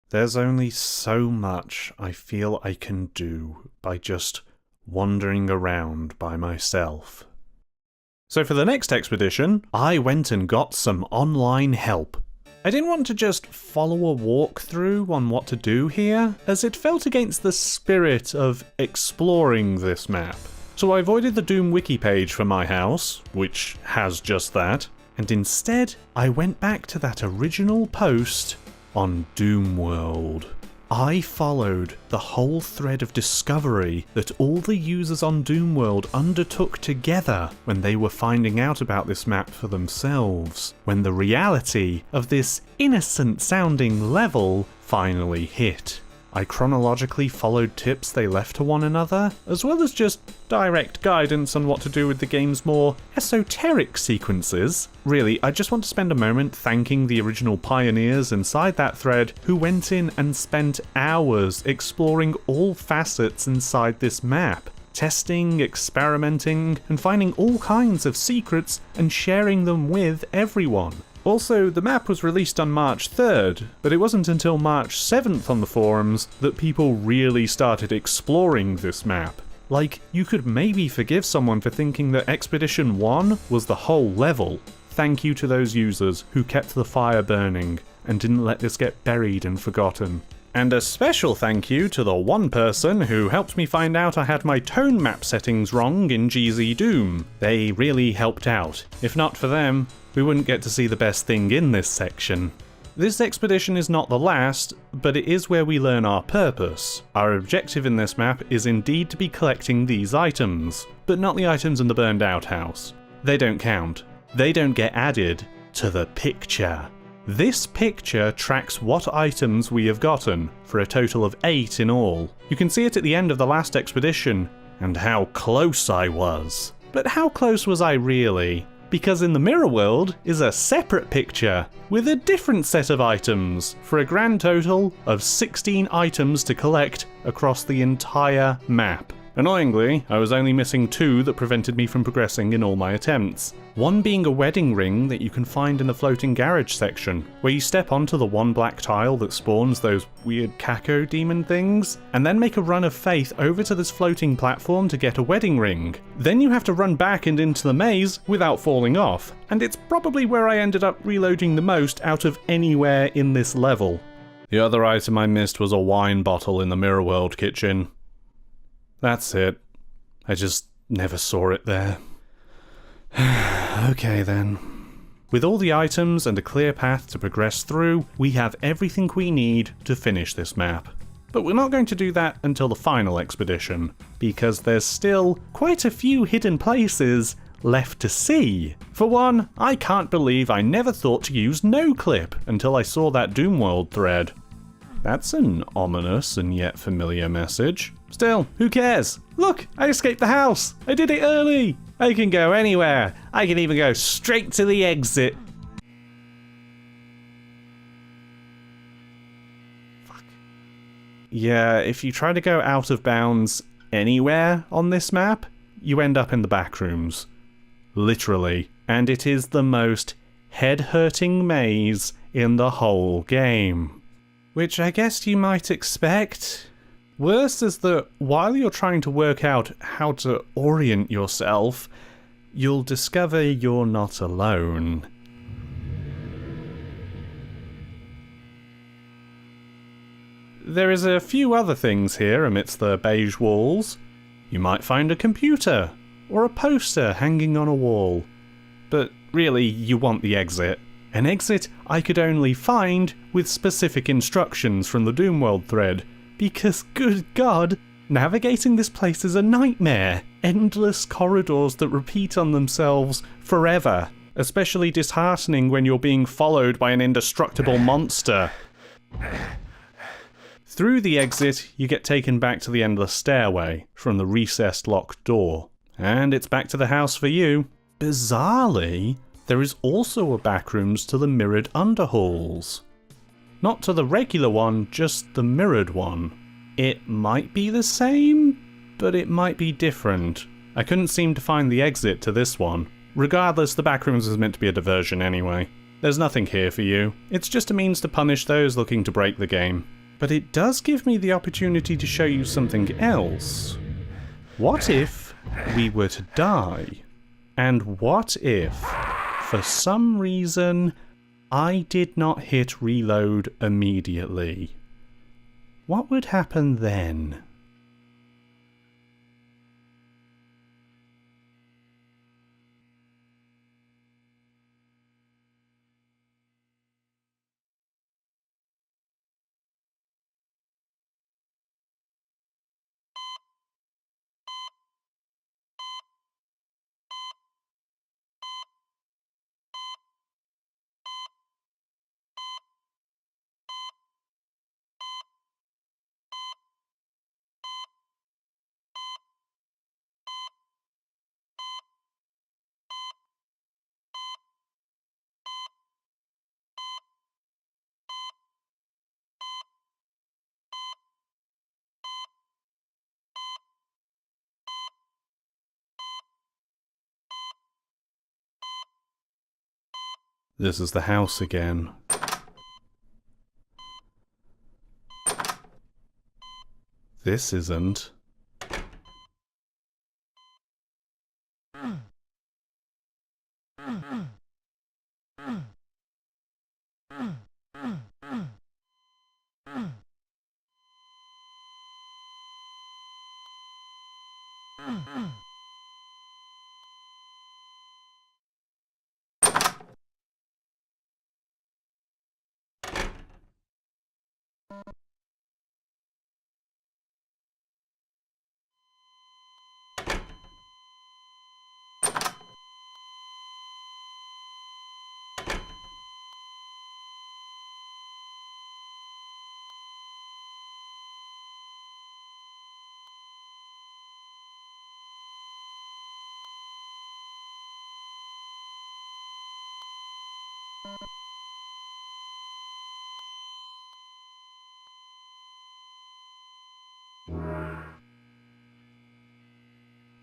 There's only so much I feel I can do by just wandering around by myself. So for the next expedition, I went and got some online help. I didn't want to just follow a walkthrough on what to do here, as it felt against the spirit of exploring this map. So I avoided the Doom wiki page for my house, which has just that, and instead I went back to that original post on Doom World. I followed the whole thread of discovery that all the users on Doom World undertook together when they were finding out about this map for themselves, when the reality of this innocent-sounding level finally hit. I chronologically followed tips they left to one another, as well as just direct guidance on what to do with the game's more esoteric sequences. Really, I just want to spend a moment thanking the original pioneers inside that thread who went in and spent hours exploring all facets inside this map, testing, experimenting, and finding all kinds of secrets and sharing them with everyone. Also, the map was released on March 3rd, but it wasn't until March 7th on the forums that people really started exploring this map. Like, you could maybe forgive someone for thinking that Expedition 1 was the whole level. Thank you to those users who kept the fire burning and didn't let this get buried and forgotten. And a special thank you to the one person who helped me find out I had my tone map settings wrong in GZ Doom. They really helped out. If not for them, we wouldn't get to see the best thing in this section. This expedition is not the last, but it is where we learn our purpose. Our objective in this map is indeed to be collecting these items, but not the items in the burned out house. They don't count. They don't get added to the picture. This picture tracks what items we have gotten, for a total of 8 in all. You can see it at the end of the last expedition, and how close I was. But how close was I really? Because in the mirror world is a separate picture with a different set of items for a grand total of 16 items to collect across the entire map. Annoyingly, I was only missing 2 that prevented me from progressing in all my attempts. One being a wedding ring that you can find in the floating garage section, where you step onto the one black tile that spawns those weird Kako demon things, and then make a run of faith over to this floating platform to get a wedding ring. Then you have to run back and into the maze without falling off, and it's probably where I ended up reloading the most out of anywhere in this level. The other item I missed was a wine bottle in the Mirror World kitchen. That's it. I just never saw it there. Okay then. With all the items and a clear path to progress through, we have everything we need to finish this map. But we're not going to do that until the final expedition, because there's still quite a few hidden places left to see. For one, I can't believe I never thought to use no-clip until I saw that Doom World thread. That's an ominous and yet familiar message. Still, who cares? Look, I escaped the house! I did it early! I can go anywhere! I can even go straight to the exit! Fuck. Yeah, if you try to go out of bounds anywhere on this map, you end up in the Backrooms. Literally. And it is the most head-hurting maze in the whole game. Which I guess you might expect. Worse is that while you're trying to work out how to orient yourself, you'll discover you're not alone. There is a few other things here amidst the beige walls. You might find a computer, or a poster hanging on a wall. But really, you want the exit. An exit I could only find with specific instructions from the Doom World thread, because good god, navigating this place is a nightmare. Endless corridors that repeat on themselves forever, especially disheartening when you're being followed by an indestructible monster. Through the exit, you get taken back to the endless stairway from the recessed locked door, and it's back to the house for you. Bizarrely, there is also a backrooms to the mirrored underhalls. Not to the regular one, just the mirrored one. It might be the same, but it might be different. I couldn't seem to find the exit to this one. Regardless, the backrooms is meant to be a diversion anyway. There's nothing here for you. It's just a means to punish those looking to break the game. But it does give me the opportunity to show you something else. What if we were to die? And what if, for some reason, I did not hit reload immediately? What would happen then? This is the house again. This isn't.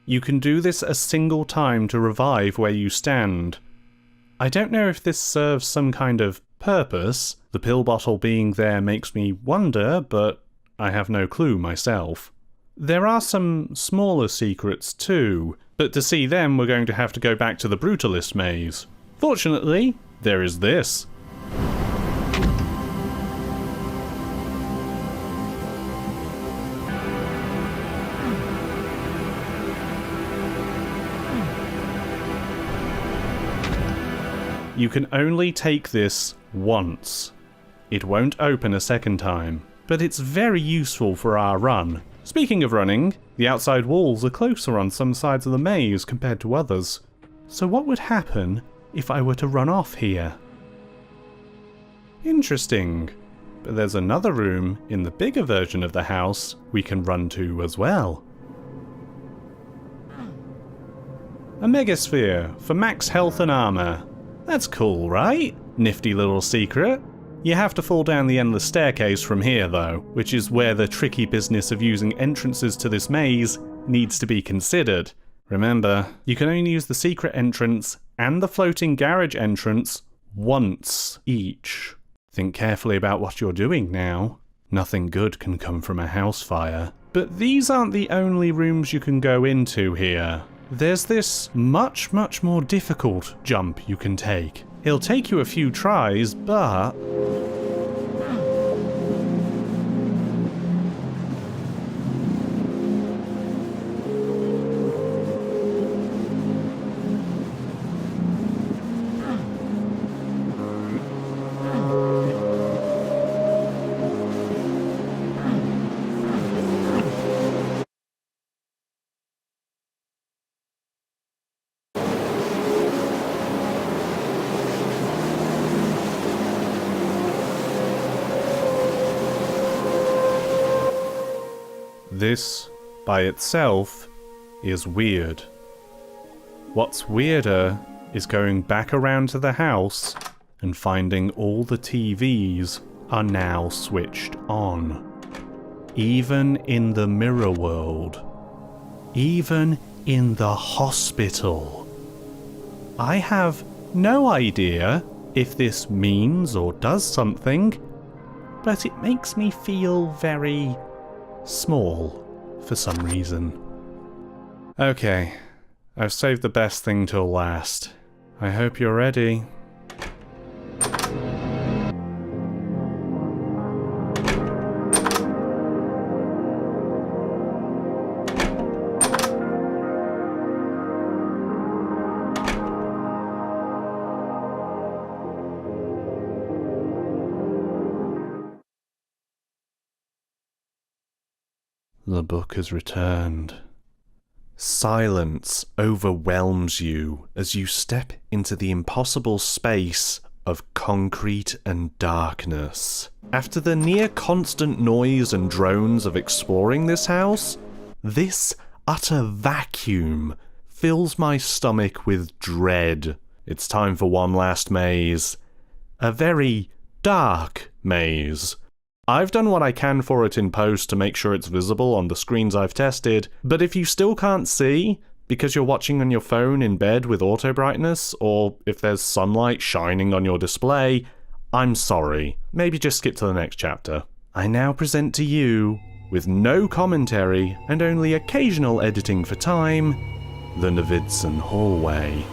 You can do this a single time to revive where you stand. I don't know if this serves some kind of purpose. The pill bottle being there makes me wonder, but I have no clue myself. There are some smaller secrets too, but to see them we're going to have to go back to the Brutalist maze. Fortunately, there is this. You can only take this once. It won't open a second time, but it's very useful for our run. Speaking of running, the outside walls are closer on some sides of the maze compared to others. So what would happen if I were to run off here? Interesting. But there's another room in the bigger version of the house we can run to as well. A megasphere for max health and armor. That's cool, right? Nifty little secret. You have to fall down the endless staircase from here though, which is where the tricky business of using entrances to this maze needs to be considered. Remember, you can only use the secret entrance and the floating garage entrance once each. Think carefully about what you're doing now. Nothing good can come from a house fire. But these aren't the only rooms you can go into here. There's this much more difficult jump you can take. It'll take you a few tries, but... This, by itself, is weird. What's weirder is going back around to the house and finding all the TVs are now switched on. Even in the mirror world. Even in the hospital. I have no idea if this means or does something, but it makes me feel very small for some reason. Okay, I've saved the best thing till last. I hope you're ready. The book has returned. Silence overwhelms you as you step into the impossible space of concrete and darkness. After the near-constant noise and drones of exploring this house, this utter vacuum fills my stomach with dread. It's time for one last maze. A very dark maze. I've done what I can for it in post to make sure it's visible on the screens I've tested, but if you still can't see, because you're watching on your phone in bed with auto brightness, or if there's sunlight shining on your display, I'm sorry. Maybe just skip to the next chapter. I now present to you, with no commentary and only occasional editing for time, the Novidson Hallway.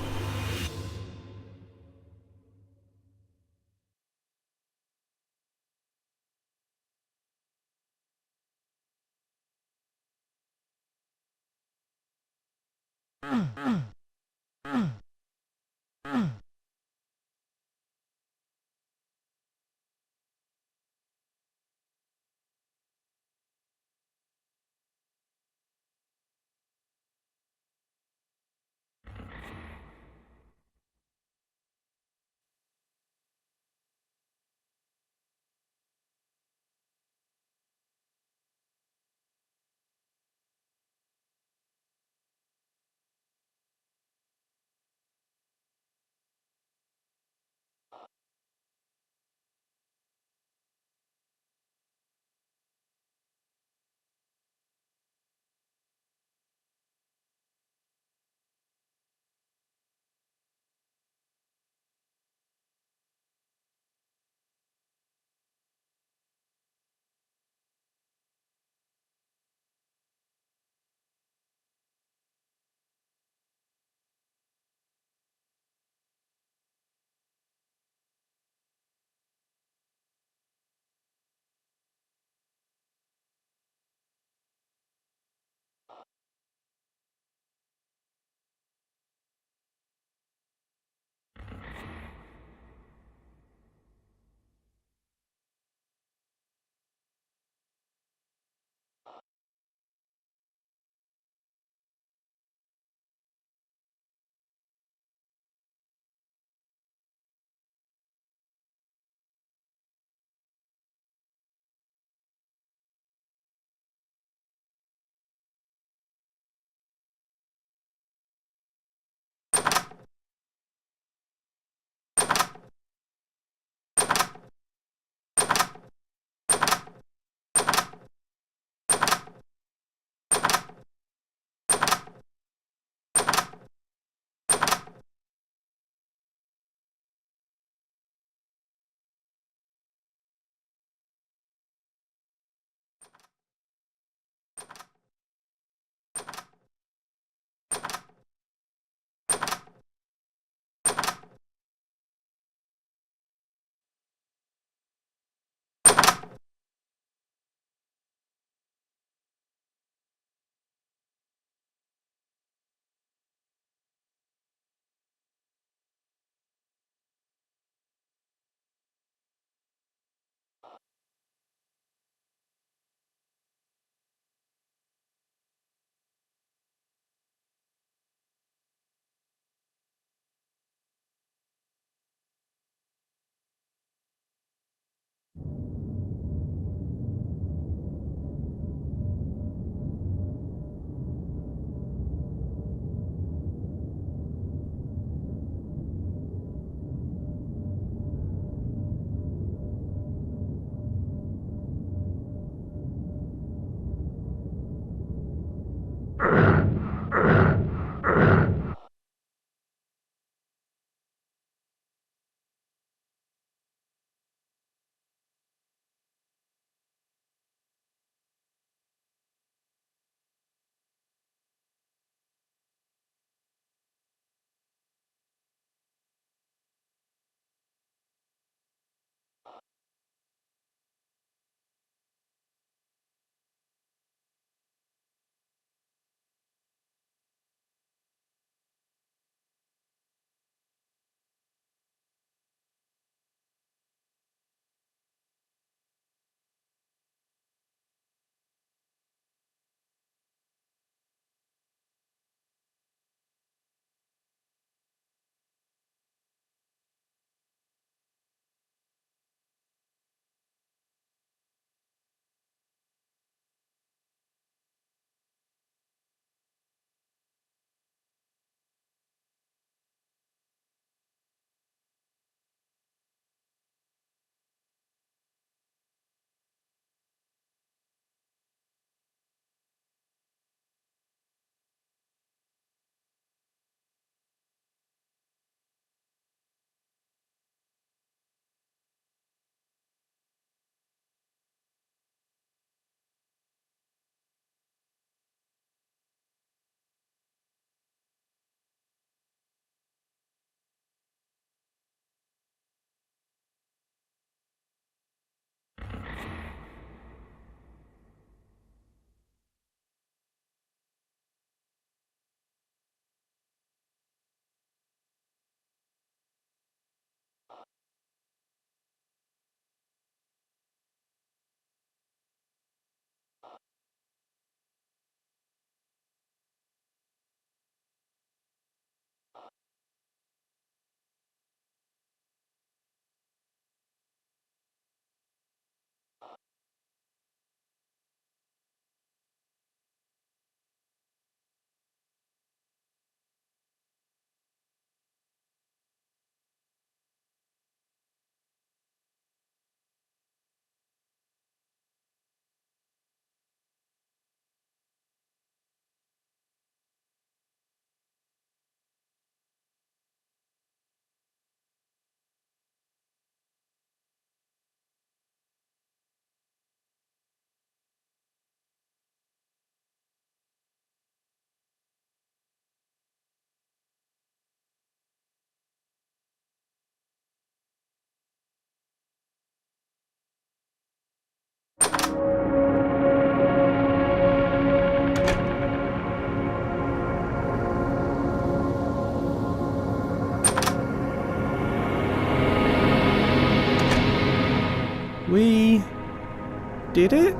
Did it?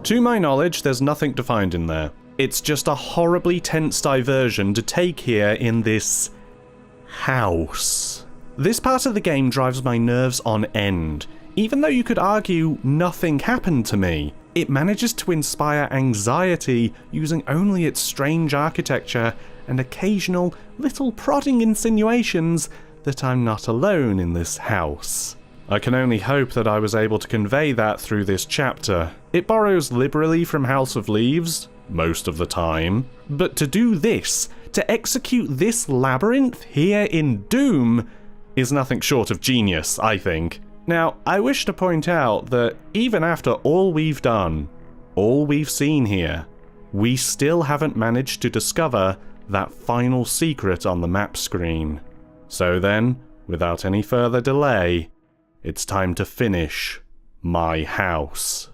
To my knowledge, there's nothing to find in there. It's just a horribly tense diversion to take here in this house. This part of the game drives my nerves on end. Even though you could argue nothing happened to me, it manages to inspire anxiety using only its strange architecture and occasional little prodding insinuations that I'm not alone in this house. I can only hope that I was able to convey that through this chapter. It borrows liberally from House of Leaves, most of the time, but to do this, to execute this labyrinth here in Doom, is nothing short of genius, I think. Now, I wish to point out that even after all we've done, all we've seen here, we still haven't managed to discover that final secret on the map screen. So then, without any further delay, it's time to finish my house.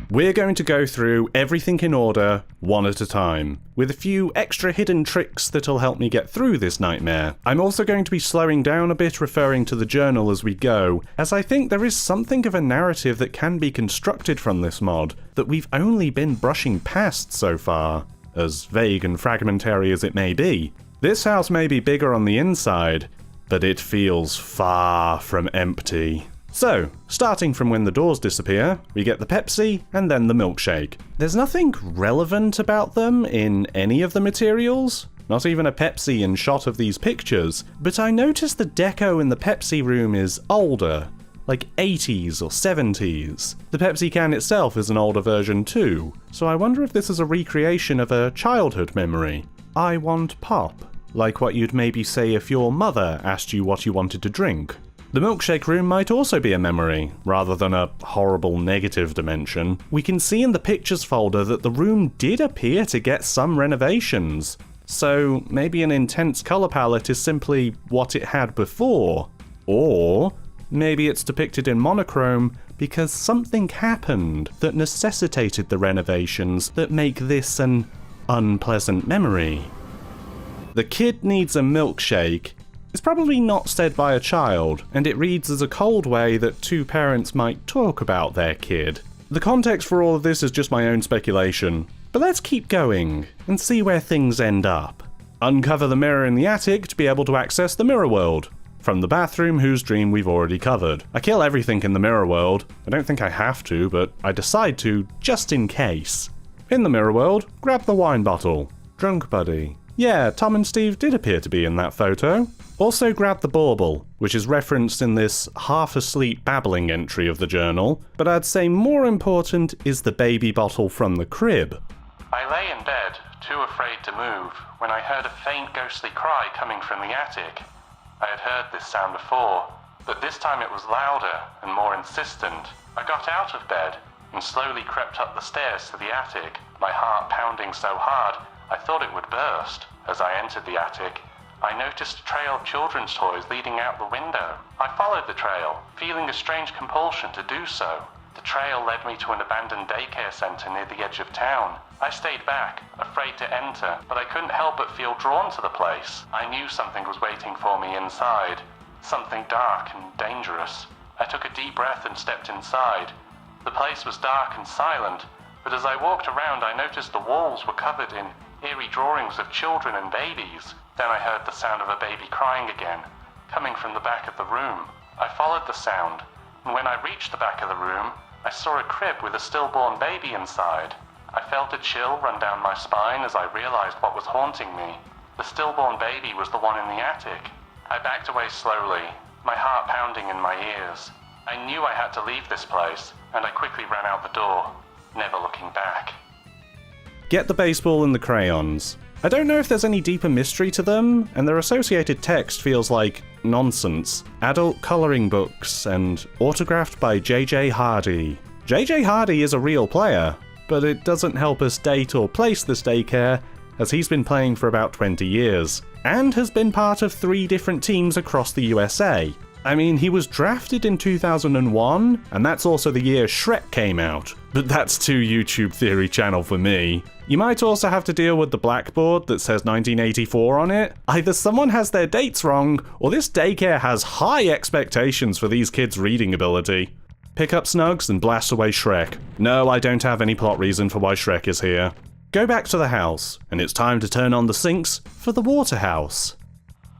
We're going to go through everything in order, one at a time, with a few extra hidden tricks that'll help me get through this nightmare. I'm also going to be slowing down a bit referring to the journal as we go, as I think there is something of a narrative that can be constructed from this mod that we've only been brushing past so far, as vague and fragmentary as it may be. This house may be bigger on the inside, but it feels far from empty. So, starting from when the doors disappear, we get the Pepsi and then the milkshake. There's nothing relevant about them in any of the materials, not even a Pepsi in shot of these pictures, but I noticed the deco in the Pepsi room is older, like 80s or 70s. The Pepsi can itself is an older version too, so I wonder if this is a recreation of a childhood memory. I want pop, like what you'd maybe say if your mother asked you what you wanted to drink. The milkshake room might also be a memory, rather than a horrible negative dimension. We can see in the pictures folder that the room did appear to get some renovations, so maybe an intense colour palette is simply what it had before. Or maybe it's depicted in monochrome because something happened that necessitated the renovations that make this an unpleasant memory. The kid needs a milkshake. It's probably not said by a child, and it reads as a cold way that two parents might talk about their kid. The context for all of this is just my own speculation, but let's keep going and see where things end up. Uncover the mirror in the attic to be able to access the mirror world, from the bathroom whose dream we've already covered. I kill everything in the mirror world. I don't think I have to, but I decide to just in case. In the mirror world, grab the wine bottle. Drunk buddy. Yeah, Tom and Steve did appear to be in that photo. Also grab the bauble, which is referenced in this half-asleep babbling entry of the journal, but I'd say more important is the baby bottle from the crib. I lay in bed, too afraid to move, when I heard a faint ghostly cry coming from the attic. I had heard this sound before, but this time it was louder and more insistent. I got out of bed and slowly crept up the stairs to the attic, my heart pounding so hard I thought it would burst. As I entered the attic, I noticed a trail of children's toys leading out the window. I followed the trail, feeling a strange compulsion to do so. The trail led me to an abandoned daycare center near the edge of town. I stayed back, afraid to enter, but I couldn't help but feel drawn to the place. I knew something was waiting for me inside, something dark and dangerous. I took a deep breath and stepped inside. The place was dark and silent, but as I walked around I noticed the walls were covered in eerie drawings of children and babies. Then I heard the sound of a baby crying again, coming from the back of the room. I followed the sound, and when I reached the back of the room, I saw a crib with a stillborn baby inside. I felt a chill run down my spine as I realized what was haunting me. The stillborn baby was the one in the attic. I backed away slowly, my heart pounding in my ears. I knew I had to leave this place, and I quickly ran out the door, never looking back. Get the baseball and the crayons. I don't know if there's any deeper mystery to them, and their associated text feels like nonsense. Adult colouring books, and autographed by J.J. Hardy. J.J. Hardy is a real player, but it doesn't help us date or place this daycare, as he's been playing for about 20 years, and has been part of 3 different teams across the USA. I mean, he was drafted in 2001, and that's also the year Shrek came out. But that's too YouTube Theory channel for me. You might also have to deal with the blackboard that says 1984 on it. Either someone has their dates wrong, or this daycare has high expectations for these kids' reading ability. Pick up Snugs and blast away Shrek. No, I don't have any plot reason for why Shrek is here. Go back to the house, and it's time to turn on the sinks for the water house.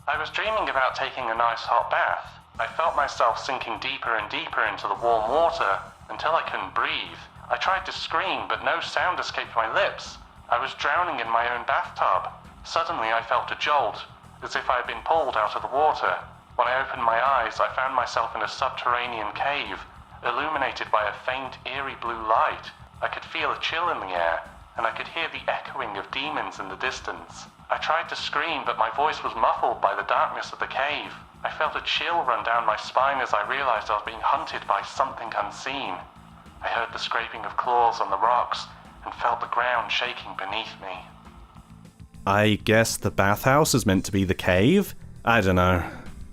I was dreaming about taking a nice hot bath. I felt myself sinking deeper and deeper into the warm water until I couldn't breathe. I tried to scream, but no sound escaped my lips. I was drowning in my own bathtub. Suddenly I felt a jolt, as if I had been pulled out of the water. When I opened my eyes, I found myself in a subterranean cave, illuminated by a faint, eerie blue light. I could feel a chill in the air, and I could hear the echoing of demons in the distance. I tried to scream, but my voice was muffled by the darkness of the cave. I felt a chill run down my spine as I realized I was being hunted by something unseen. I heard the scraping of claws on the rocks and felt the ground shaking beneath me. I guess the bathhouse is meant to be the cave? I don't know.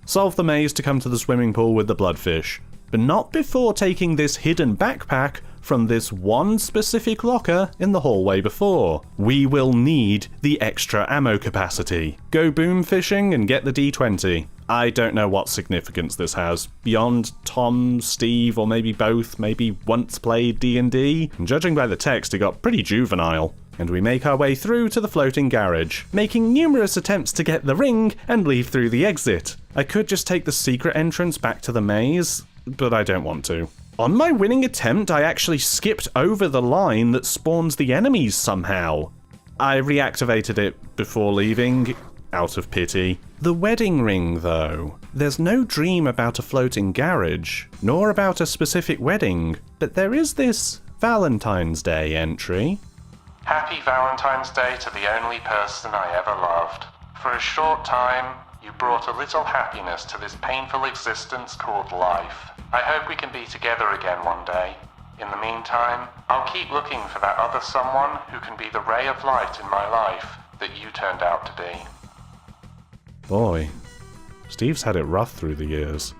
Solve the maze to come to the swimming pool with the bloodfish, but not before taking this hidden backpack from this one specific locker in the hallway before. We will need the extra ammo capacity. Go boom fishing and get the D20. I don't know what significance this has, beyond Tom, Steve, or maybe both, maybe once played D&D, and judging by the text it got pretty juvenile. And we make our way through to the floating garage, making numerous attempts to get the ring and leave through the exit. I could just take the secret entrance back to the maze, but I don't want to. On my winning attempt, I actually skipped over the line that spawns the enemies somehow. I reactivated it before leaving, out of pity. The wedding ring, though. There's no dream about a floating garage, nor about a specific wedding, but there is this Valentine's Day entry. Happy Valentine's Day to the only person I ever loved. For a short time, you brought a little happiness to this painful existence called life. I hope we can be together again one day. In the meantime, I'll keep looking for that other someone who can be the ray of light in my life that you turned out to be. Boy, Steve's had it rough through the years.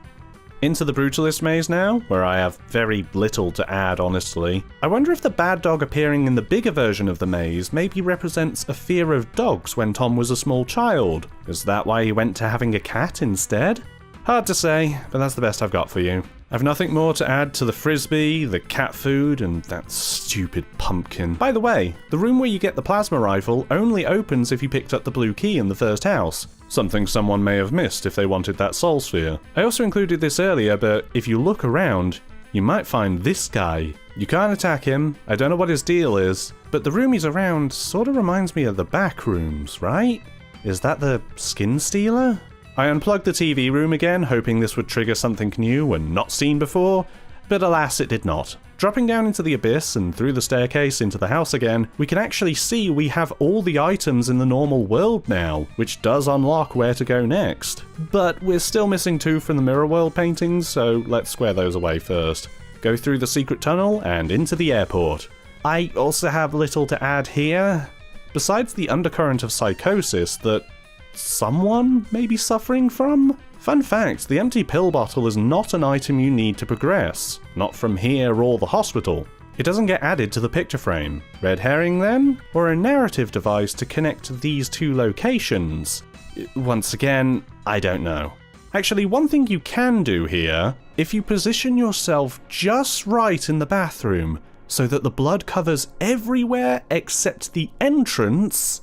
Into the Brutalist maze now, where I have very little to add, honestly. I wonder if the bad dog appearing in the bigger version of the maze maybe represents a fear of dogs when Tom was a small child. Is that why he went to having a cat instead? Hard to say, but that's the best I've got for you. I've nothing more to add to the frisbee, the cat food, and that stupid pumpkin. By the way, the room where you get the plasma rifle only opens if you picked up the blue key in the first house. Something someone may have missed if they wanted that soul sphere. I also included this earlier, but if you look around, you might find this guy. You can't attack him, I don't know what his deal is, but the room he's around sort of reminds me of the Backrooms, right? Is that the skin stealer? I unplugged the TV room again, hoping this would trigger something new and not seen before, but alas it did not. Dropping down into the abyss and through the staircase into the house again, we can actually see we have all the items in the normal world now, which does unlock where to go next. But we're still missing 2 from the Mirror World paintings, so let's square those away first. Go through the secret tunnel and into the airport. I also have little to add here, besides the undercurrent of psychosis that someone may be suffering from? Fun fact, the empty pill bottle is not an item you need to progress. Not from here or the hospital. It doesn't get added to the picture frame. Red herring then? Or a narrative device to connect these 2 locations? Once again, I don't know. Actually, one thing you can do here, if you position yourself just right in the bathroom so that the blood covers everywhere except the entrance.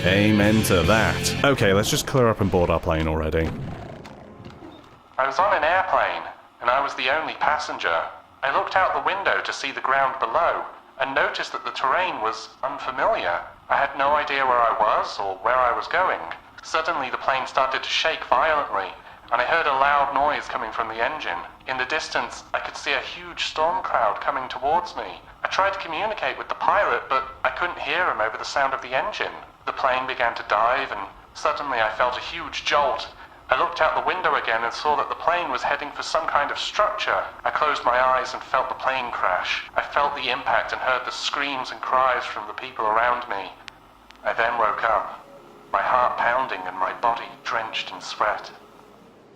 Amen to that. Okay, let's just clear up and board our plane already. I was on an airplane, and I was the only passenger. I looked out the window to see the ground below, and noticed that the terrain was unfamiliar. I had no idea where I was or where I was going. Suddenly the plane started to shake violently, and I heard a loud noise coming from the engine. In the distance, I could see a huge storm cloud coming towards me. I tried to communicate with the pilot, but I couldn't hear him over the sound of the engine. The plane began to dive, and suddenly I felt a huge jolt. I looked out the window again and saw that the plane was heading for some kind of structure. I closed my eyes and felt the plane crash. I felt the impact and heard the screams and cries from the people around me. I then woke up, my heart pounding and my body drenched in sweat.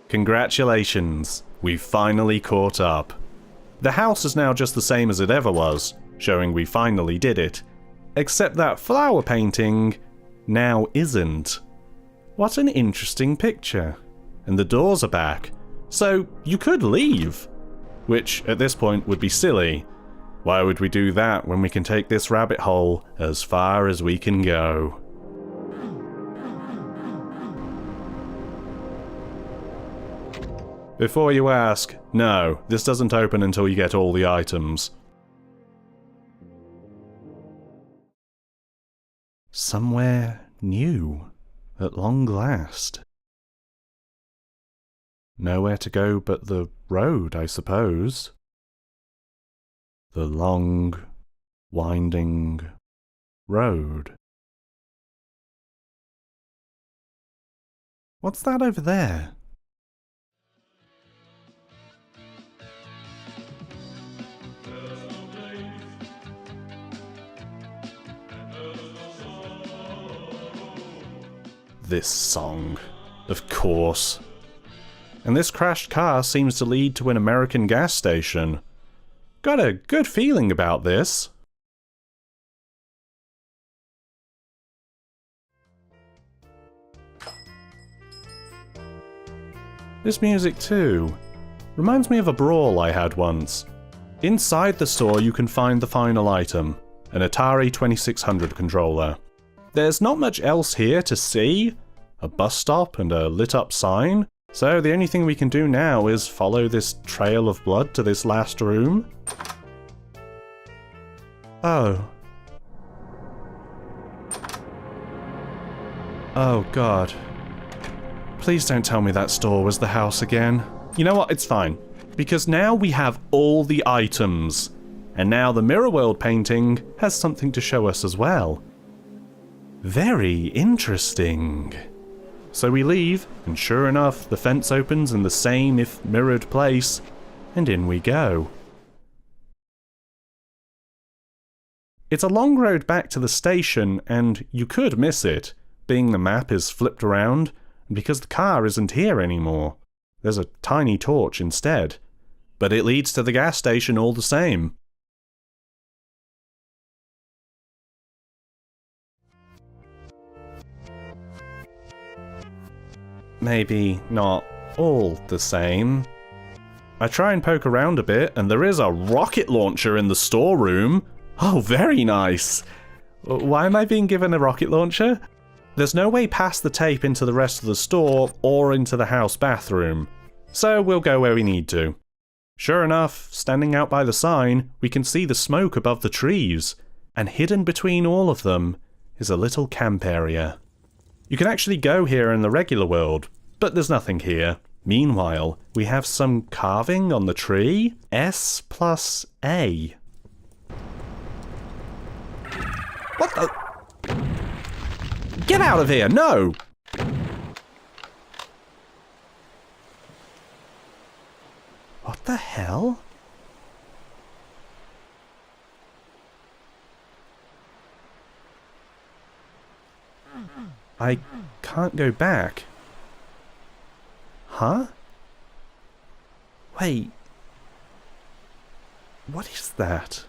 Congratulations, we've finally caught up. The house is now just the same as it ever was, showing we finally did it. Except that flower painting now isn't. What an interesting picture. And the doors are back, so you could leave. Which, at this point, would be silly. Why would we do that when we can take this rabbit hole as far as we can go? Before you ask, no, this doesn't open until you get all the items. Somewhere new, at long last. Nowhere to go but the road, I suppose. The long, winding road. What's that over there? This song, of course. And this crashed car seems to lead to an American gas station. Got a good feeling about this. This music too. Reminds me of a brawl I had once. Inside the store you can find the final item, an Atari 2600 controller. There's not much else here to see, a bus stop and a lit up sign, so the only thing we can do now is follow this trail of blood to this last room. Oh. Oh god. Please don't tell me that store was the house again. You know what, it's fine. Because now we have all the items. And now the Mirror World painting has something to show us as well. Very interesting. So we leave, and sure enough, the fence opens in the same, if mirrored, place, and in we go. It's a long road back to the station, and you could miss it, being the map is flipped around, and because the car isn't here anymore. There's a tiny torch instead. But it leads to the gas station all the same. Maybe not all the same. I try and poke around a bit, and there is a rocket launcher in the storeroom. Oh, very nice. Why am I being given a rocket launcher? There's no way past the tape into the rest of the store or into the house bathroom. So we'll go where we need to. Sure enough, standing out by the sign, we can see the smoke above the trees. And hidden between all of them is a little camp area. You can actually go here in the regular world, but there's nothing here. Meanwhile, we have some carving on the tree. S plus A. What the? Get out of here, no! What the hell? I can't go back. Huh? Wait. What is that?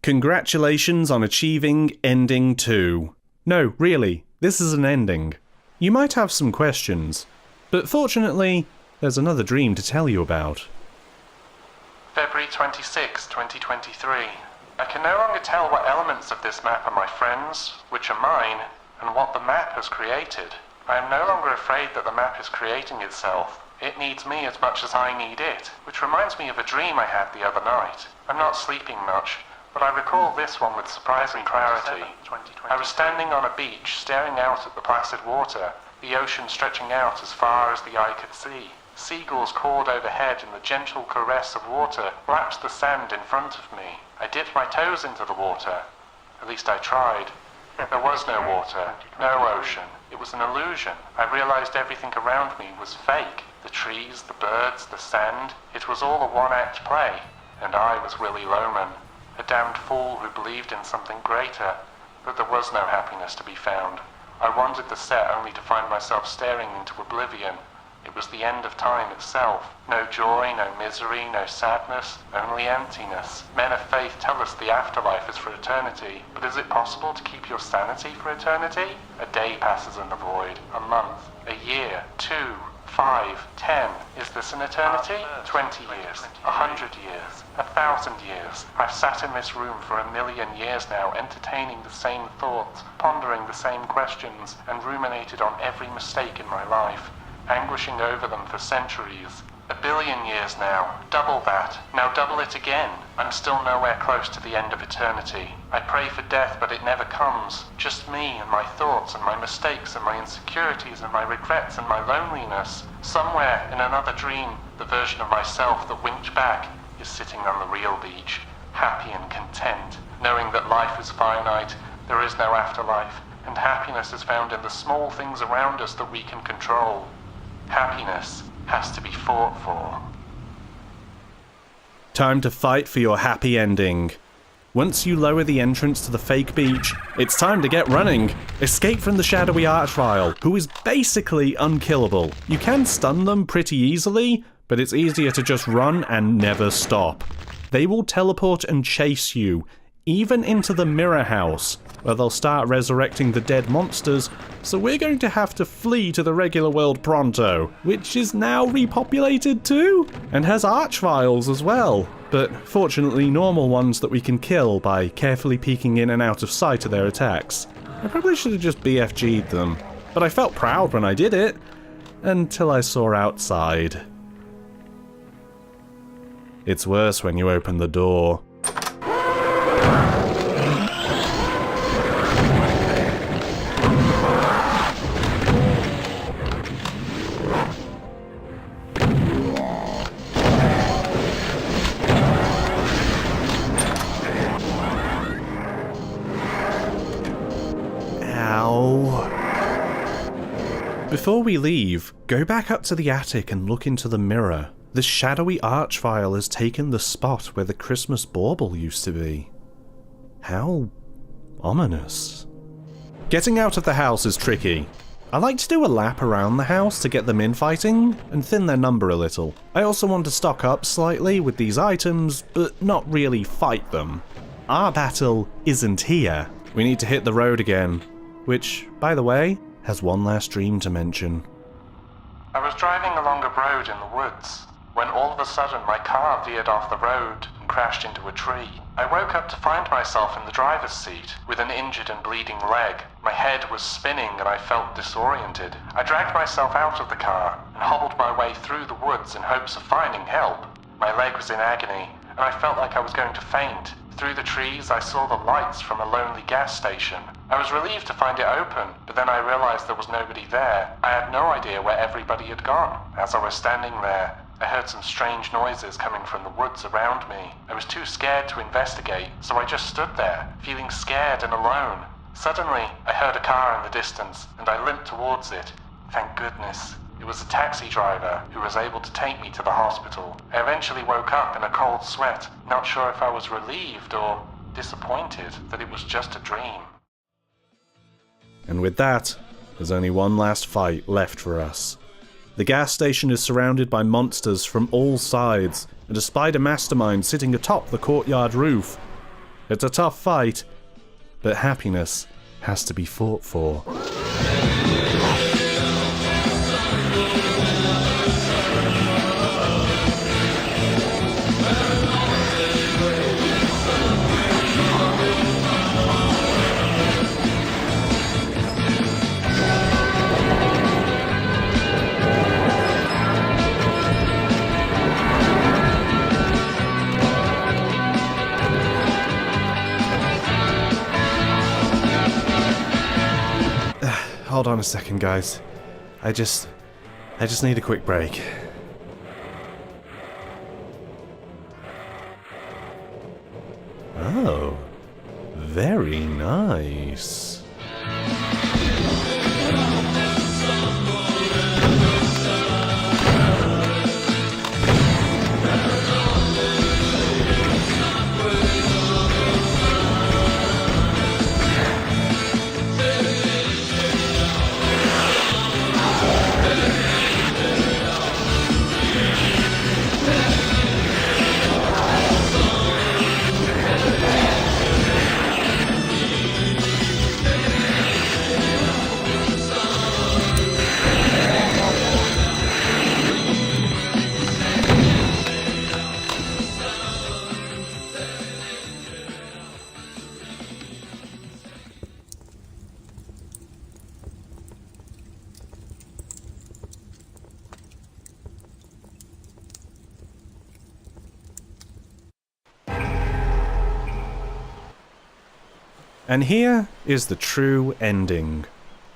Congratulations on achieving Ending 2. No, really, this is an ending. You might have some questions, but fortunately, there's another dream to tell you about. February 26, 2023. I can no longer tell what elements of this map are my friends, which are mine, and what the map has created. I am no longer afraid that the map is creating itself. It needs me as much as I need it, which reminds me of a dream I had the other night. I'm not sleeping much, but I recall this one with surprising clarity. I was standing on a beach, staring out at the placid water, the ocean stretching out as far as the eye could see. Seagulls cawed overhead, and the gentle caress of water lapped the sand in front of me. I dipped my toes into the water. At least I tried. There was no water, no ocean. It was an illusion. I realized everything around me was fake. The trees, the birds, the sand. It was all a one-act play. And I was Willy Loman, a damned fool who believed in something greater. But there was no happiness to be found. I wandered the set only to find myself staring into oblivion. It was the end of time itself. No joy, no misery, no sadness, only emptiness. Men of faith tell us the afterlife is for eternity, but is it possible to keep your sanity for eternity? A day passes in the void, a month, a year, 2, 5, 10. Is this an eternity? 20 years, 100 years, 1,000 years. I've sat in this room for 1,000,000 years now, entertaining the same thoughts, pondering the same questions, and ruminated on every mistake in my life, anguishing over them for centuries. 1 billion years now, double that, now double it again. I'm still nowhere close to the end of eternity. I pray for death, but it never comes. Just me and my thoughts and my mistakes and my insecurities and my regrets and my loneliness. Somewhere in another dream, the version of myself that winked back is sitting on the real beach, happy and content, knowing that life is finite, there is no afterlife, and happiness is found in the small things around us that we can control. Happiness has to be fought for. Time to fight for your happy ending. Once you lower the entrance to the fake beach, it's time to get running. Escape from the shadowy archvile, who is basically unkillable. You can stun them pretty easily, but it's easier to just run and never stop. They will teleport and chase you, even into the mirror house, where they'll start resurrecting the dead monsters, so we're going to have to flee to the regular world pronto, which is now repopulated too, and has archviles as well, but fortunately normal ones that we can kill by carefully peeking in and out of sight of their attacks. I probably should have just BFG'd them, but I felt proud when I did it, until I saw outside. It's worse when you open the door. Before we leave, go back up to the attic and look into the mirror. The shadowy archvile has taken the spot where the Christmas bauble used to be. How ominous. Getting out of the house is tricky. I like to do a lap around the house to get them infighting and thin their number a little. I also want to stock up slightly with these items, but not really fight them. Our battle isn't here. We need to hit the road again, which, by the way, has one last dream to mention. I was driving along a road in the woods, when all of a sudden my car veered off the road and crashed into a tree. I woke up to find myself in the driver's seat, with an injured and bleeding leg. My head was spinning and I felt disoriented. I dragged myself out of the car and hobbled my way through the woods in hopes of finding help. My leg was in agony, and I felt like I was going to faint. Through the trees, I saw the lights from a lonely gas station. I was relieved to find it open, but then I realized there was nobody there. I had no idea where everybody had gone. As I was standing there, I heard some strange noises coming from the woods around me. I was too scared to investigate, so I just stood there, feeling scared and alone. Suddenly, I heard a car in the distance, and I limped towards it. Thank goodness. It was a taxi driver who was able to take me to the hospital. I eventually woke up in a cold sweat, not sure if I was relieved or disappointed that it was just a dream. And with that, there's only one last fight left for us. The gas station is surrounded by monsters from all sides, and a spider mastermind sitting atop the courtyard roof. It's a tough fight, but happiness has to be fought for. hold on a second, guys. I just need a quick break. Oh, very nice. And here is the true ending.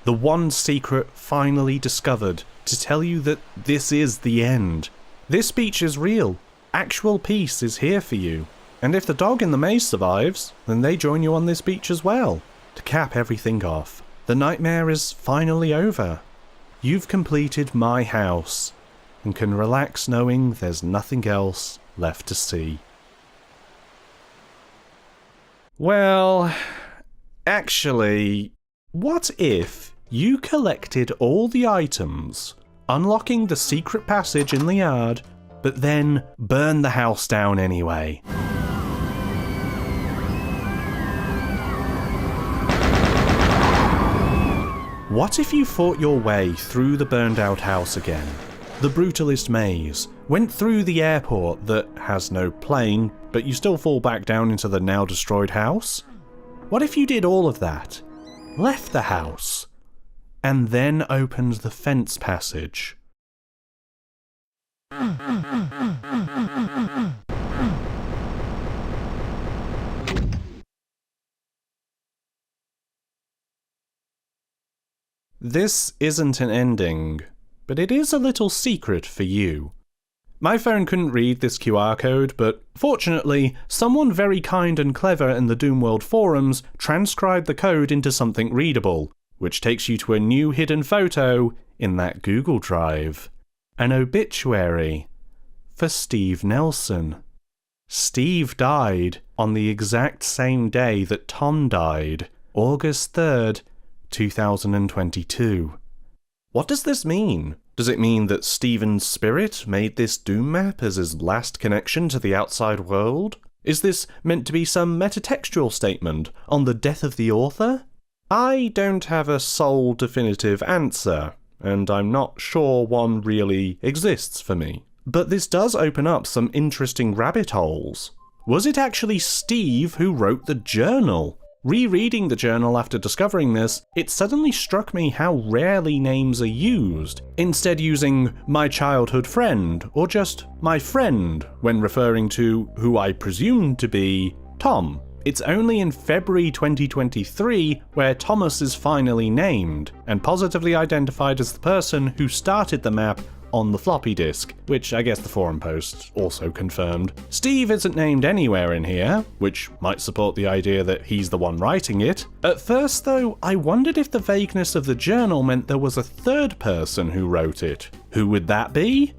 The one secret finally discovered to tell you that this is the end. This beach is real. Actual peace is here for you. And if the dog in the maze survives, then they join you on this beach as well. To cap everything off, the nightmare is finally over. You've completed my house, and can relax knowing there's nothing else left to see. Well, actually, what if you collected all the items, unlocking the secret passage in the yard, but then burned the house down anyway? What if you fought your way through the burned out house again, the brutalist maze, went through the airport that has no plane, but you still fall back down into the now destroyed house? What if you did all of that, left the house, and then opened the fence passage? This isn't an ending, but it is a little secret for you. My phone couldn't read this QR code, but fortunately, someone very kind and clever in the Doomworld forums transcribed the code into something readable, which takes you to a new hidden photo in that Google Drive. An obituary for Steve Nelson. Steve died on the exact same day that Tom died, August 3rd, 2022. What does this mean? Does it mean that Steven's spirit made this Doom map as his last connection to the outside world? Is this meant to be some metatextual statement on the death of the author? I don't have a sole definitive answer, and I'm not sure one really exists for me. But this does open up some interesting rabbit holes. Was it actually Steve who wrote the journal? Rereading the journal after discovering this, it suddenly struck me how rarely names are used, instead using my childhood friend, or just my friend, when referring to who I presume to be Tom. It's only in February 2023 where Thomas is finally named, and positively identified as the person who started the map on the floppy disk, which I guess the forum post also confirmed. Steve isn't named anywhere in here, which might support the idea that he's the one writing it. At first though, I wondered if the vagueness of the journal meant there was a third person who wrote it. Who would that be?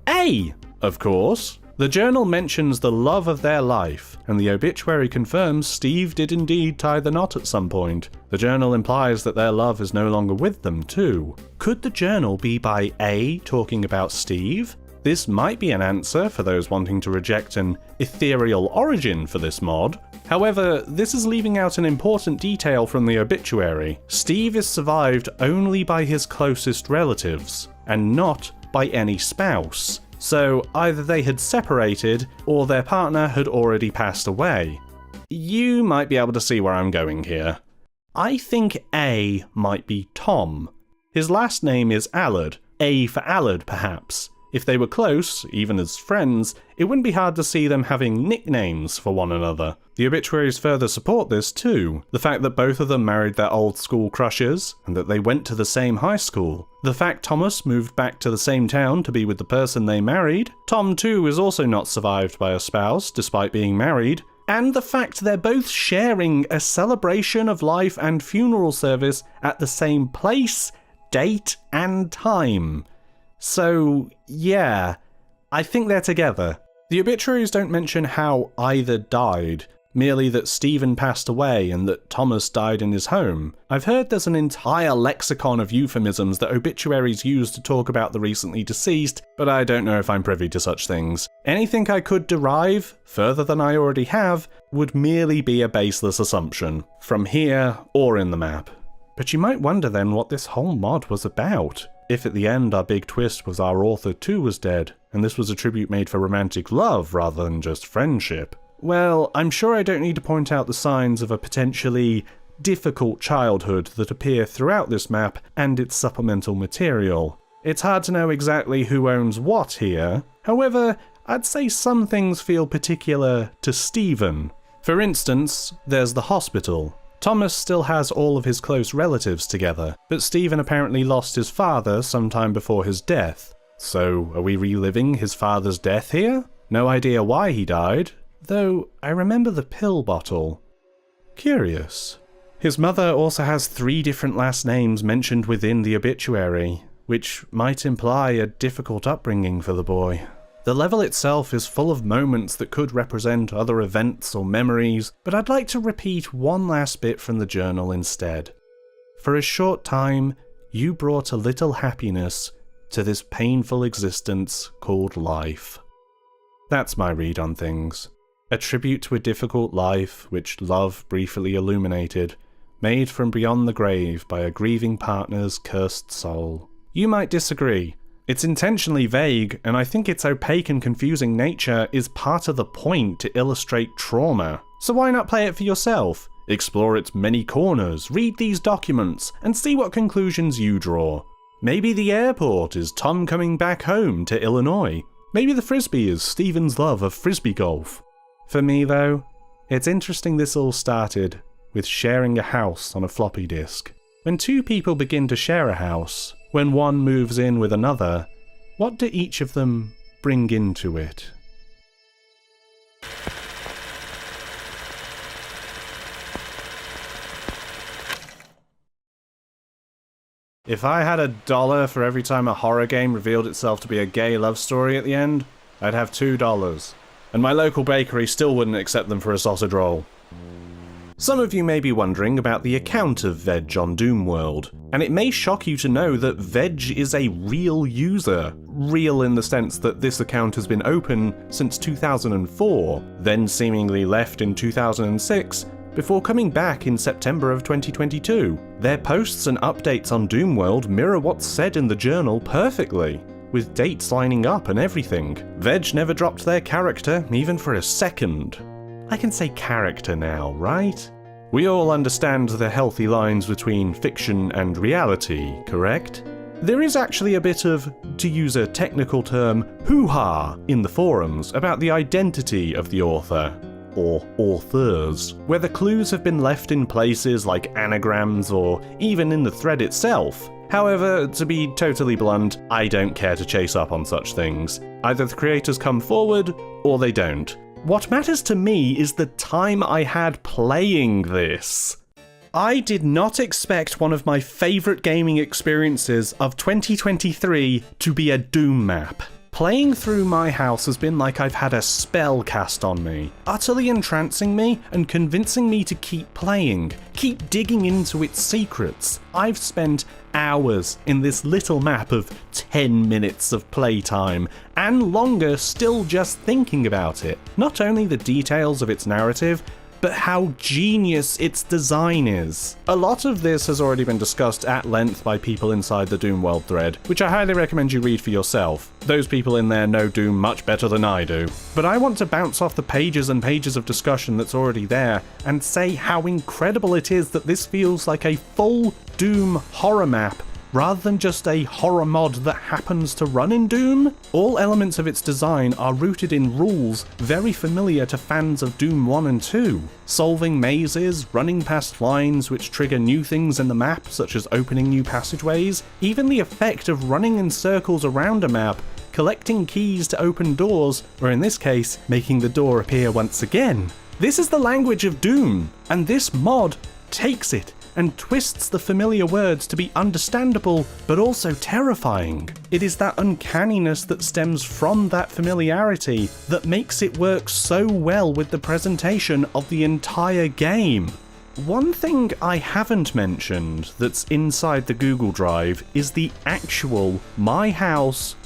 A, of course. The journal mentions the love of their life, and the obituary confirms Steve did indeed tie the knot at some point. The journal implies that their love is no longer with them, too. Could the journal be by A talking about Steve? This might be an answer for those wanting to reject an ethereal origin for this mod. However, this is leaving out an important detail from the obituary. Steve is survived only by his closest relatives, and not by any spouse. So either they had separated, or their partner had already passed away. You might be able to see where I'm going here. I think A might be Tom. His last name is Allard, A for Allard perhaps. If they were close, even as friends, it wouldn't be hard to see them having nicknames for one another. The obituaries further support this too. The fact that both of them married their old school crushes, and that they went to the same high school. The fact Thomas moved back to the same town to be with the person they married. Tom too is also not survived by a spouse, despite being married. And the fact they're both sharing a celebration of life and funeral service at the same place, date, and time. So, yeah, I think they're together. The obituaries don't mention how either died, merely that Stephen passed away and that Thomas died in his home. I've heard there's an entire lexicon of euphemisms that obituaries use to talk about the recently deceased, but I don't know if I'm privy to such things. Anything I could derive, further than I already have, would merely be a baseless assumption, from here or in the map. But you might wonder then what this whole mod was about. If at the end our big twist was our author too was dead, and this was a tribute made for romantic love rather than just friendship. Well, I'm sure I don't need to point out the signs of a potentially difficult childhood that appear throughout this map and its supplemental material. It's hard to know exactly who owns what here. However, I'd say some things feel particular to Stephen. For instance, there's the hospital. Thomas still has all of his close relatives together, but Stephen apparently lost his father sometime before his death. So, are we reliving his father's death here? No idea why he died, though I remember the pill bottle. Curious. His mother also has 3 different last names mentioned within the obituary, which might imply a difficult upbringing for the boy. The level itself is full of moments that could represent other events or memories, but I'd like to repeat one last bit from the journal instead. For a short time, you brought a little happiness to this painful existence called life. That's my read on things. A tribute to a difficult life which love briefly illuminated, made from beyond the grave by a grieving partner's cursed soul. You might disagree. It's intentionally vague, and I think its opaque and confusing nature is part of the point to illustrate trauma. So why not play it for yourself? Explore its many corners, read these documents, and see what conclusions you draw. Maybe the airport is Tom coming back home to Illinois. Maybe the frisbee is Stephen's love of frisbee golf. For me though, it's interesting this all started with sharing a house on a floppy disk. When 2 people begin to share a house, when one moves in with another, what do each of them bring into it? If I had $1 for every time a horror game revealed itself to be a gay love story at the end, I'd have $2. And my local bakery still wouldn't accept them for a sausage roll. Some of you may be wondering about the account of Veg on Doomworld, and it may shock you to know that Veg is a real user. Real in the sense that this account has been open since 2004, then seemingly left in 2006, before coming back in September of 2022. Their posts and updates on Doomworld mirror what's said in the journal perfectly, with dates lining up and everything. Veg never dropped their character, even for a second. I can say character now, right? We all understand the healthy lines between fiction and reality, correct? There is actually a bit of, to use a technical term, hoo-ha in the forums about the identity of the author, or authors, where the clues have been left in places like anagrams or even in the thread itself. However, to be totally blunt, I don't care to chase up on such things. Either the creators come forward, or they don't. What matters to me is the time I had playing this. I did not expect one of my favourite gaming experiences of 2023 to be a Doom map. Playing through My House has been like I've had a spell cast on me, utterly entrancing me and convincing me to keep playing, keep digging into its secrets. I've spent hours in this little map of 10 minutes of playtime, and longer still just thinking about it. Not only the details of its narrative, but how genius its design is. A lot of this has already been discussed at length by people inside the Doomworld thread, which I highly recommend you read for yourself. Those people in there know Doom much better than I do. But I want to bounce off the pages and pages of discussion that's already there, and say how incredible it is that this feels like a full Doom horror map rather than just a horror mod that happens to run in Doom. All elements of its design are rooted in rules very familiar to fans of Doom 1 and 2. Solving mazes, running past lines which trigger new things in the map, such as opening new passageways, even the effect of running in circles around a map, collecting keys to open doors, or in this case, making the door appear once again. This is the language of Doom, and this mod takes it and twists the familiar words to be understandable but also terrifying. It is that uncanniness that stems from that familiarity that makes it work so well with the presentation of the entire game. One thing I haven't mentioned that's inside the Google Drive is the actual MyHouse.WAD,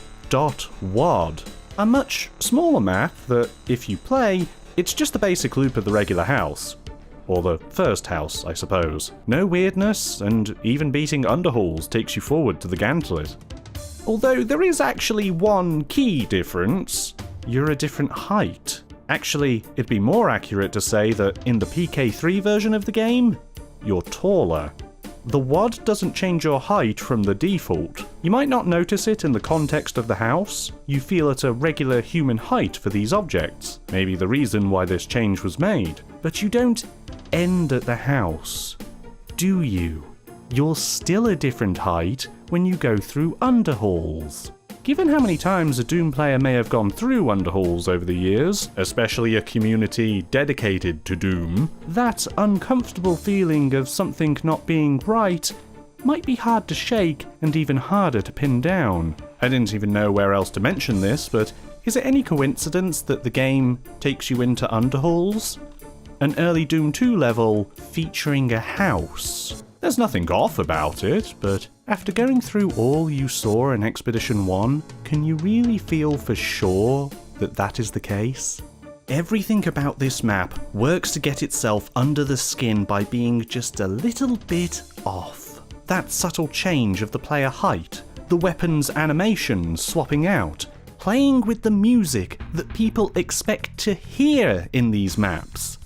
a much smaller map that, if you play, it's just a basic loop of the regular house. Or the first house, I suppose. No weirdness, and even beating underhalls takes you forward to the gantlet. Although there is actually one key difference. You're a different height. Actually, it'd be more accurate to say that in the PK3 version of the game, you're taller. The WAD doesn't change your height from the default. You might not notice it in the context of the house. You feel at a regular human height for these objects. Maybe the reason why this change was made. But you don't end at the house, do you? You're still a different height when you go through underhalls. Given how many times a Doom player may have gone through underhalls over the years, especially a community dedicated to Doom, that uncomfortable feeling of something not being right might be hard to shake and even harder to pin down. I didn't even know where else to mention this, but is it any coincidence that the game takes you into underhalls? An early Doom 2 level featuring a house. There's nothing off about it, but after going through all you saw in Expedition 1, can you really feel for sure that that is the case? Everything about this map works to get itself under the skin by being just a little bit off. That subtle change of the player height, the weapons animations swapping out, playing with the music that people expect to hear in these maps.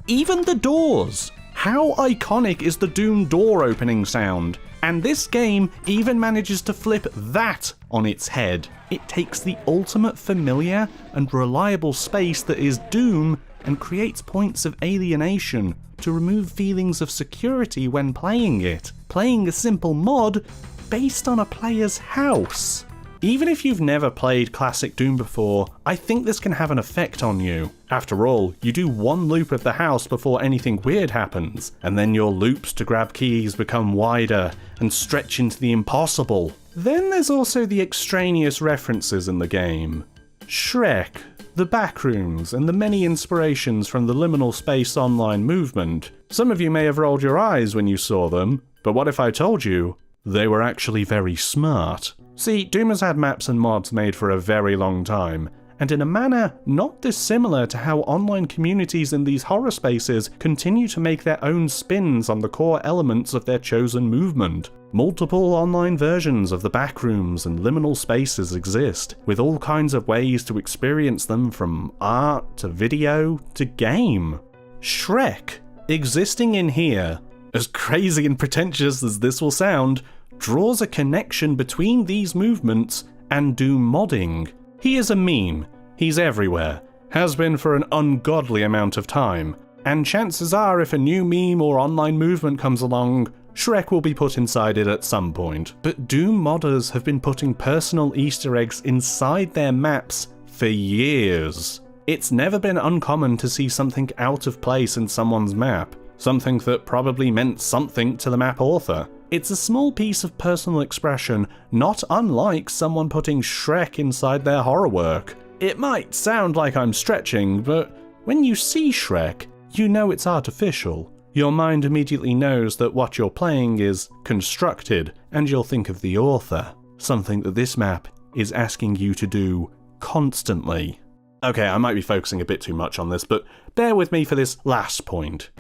Even the doors! How iconic is the Doom door opening sound? And this game even manages to flip that on its head. It takes the ultimate familiar and reliable space that is Doom and creates points of alienation to remove feelings of security when playing it. Playing a simple mod based on a player's house. Even if you've never played classic Doom before, I think this can have an effect on you. After all, you do one loop of the house before anything weird happens, and then your loops to grab keys become wider and stretch into the impossible. Then there's also the extraneous references in the game. Shrek, the Backrooms, and the many inspirations from the Liminal Space Online movement. Some of you may have rolled your eyes when you saw them, but what if I told you they were actually very smart? See, Doom has had maps and mods made for a very long time, and in a manner not dissimilar to how online communities in these horror spaces continue to make their own spins on the core elements of their chosen movement. Multiple online versions of the Backrooms and Liminal spaces exist, with all kinds of ways to experience them, from art to video to game. Shrek, existing in here, as crazy and pretentious as this will sound, draws a connection between these movements and Doom modding. He is a meme, he's everywhere, has been for an ungodly amount of time, and chances are if a new meme or online movement comes along, Shrek will be put inside it at some point. But Doom modders have been putting personal Easter eggs inside their maps for years. It's never been uncommon to see something out of place in someone's map, something that probably meant something to the map author. It's a small piece of personal expression, not unlike someone putting Shrek inside their horror work. It might sound like I'm stretching, but when you see Shrek, you know it's artificial. Your mind immediately knows that what you're playing is constructed, and you'll think of the author, something that this map is asking you to do constantly. Okay, I might be focusing a bit too much on this, but bear with me for this last point.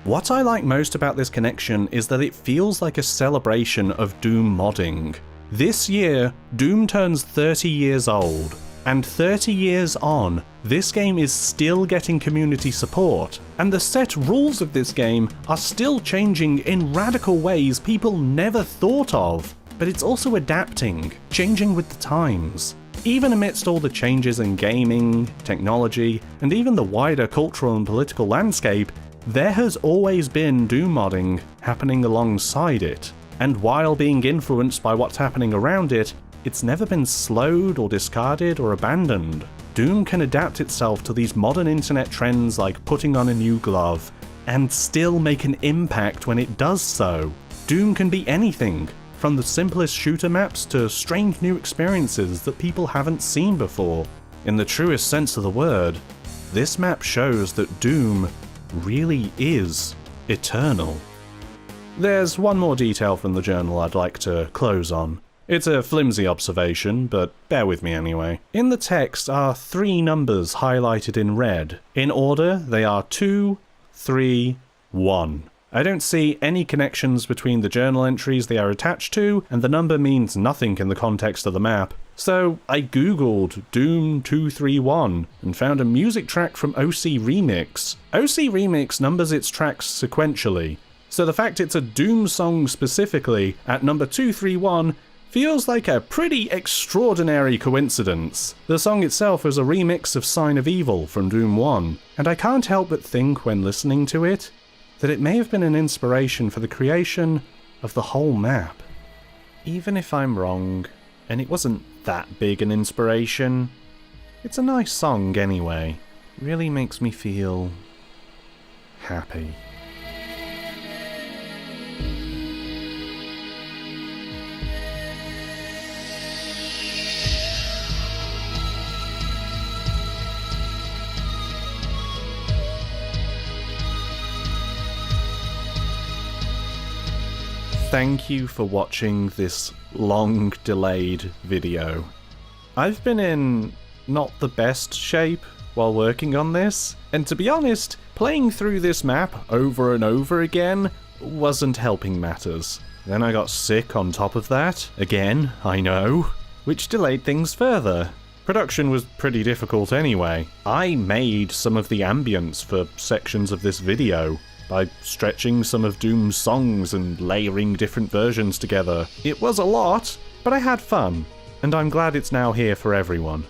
What I like most about this connection is that it feels like a celebration of Doom modding. This year, Doom turns 30 years old, and 30 years on, this game is still getting community support, and the set rules of this game are still changing in radical ways people never thought of. but it's also adapting, changing with the times. Even amidst all the changes in gaming, technology, and even the wider cultural and political landscape, there has always been Doom modding happening alongside it. And while being influenced by what's happening around it, it's never been slowed or discarded or abandoned. Doom can adapt itself to these modern internet trends like putting on a new glove, and still make an impact when it does so. Doom can be anything, from the simplest shooter maps to strange new experiences that people haven't seen before. In the truest sense of the word, this map shows that Doom really is eternal. There's one more detail from the journal I'd like to close on. It's a flimsy observation, but bear with me anyway. In the text are 3 numbers highlighted in red. In order, they are 2, 3, 1. I don't see any connections between the journal entries they are attached to, and the number means nothing in the context of the map. So I googled Doom 231 and found a music track from OC Remix. OC Remix numbers its tracks sequentially, so the fact it's a Doom song specifically at number 231 feels like a pretty extraordinary coincidence. The song itself was a remix of Sign of Evil from Doom 1, and I can't help but think when listening to it that it may have been an inspiration for the creation of the whole map. Even if I'm wrong, and it wasn't that big an inspiration, it's a nice song anyway. It really makes me feel happy. Thank you for watching this long delayed video. I've been in not the best shape while working on this, and to be honest, playing through this map over and over again wasn't helping matters. Then I got sick on top of that, again, I know, which delayed things further. Production was pretty difficult anyway. I made some of the ambience for sections of this video by stretching some of Doom's songs and layering different versions together. It was a lot, but I had fun, and I'm glad it's now here for everyone.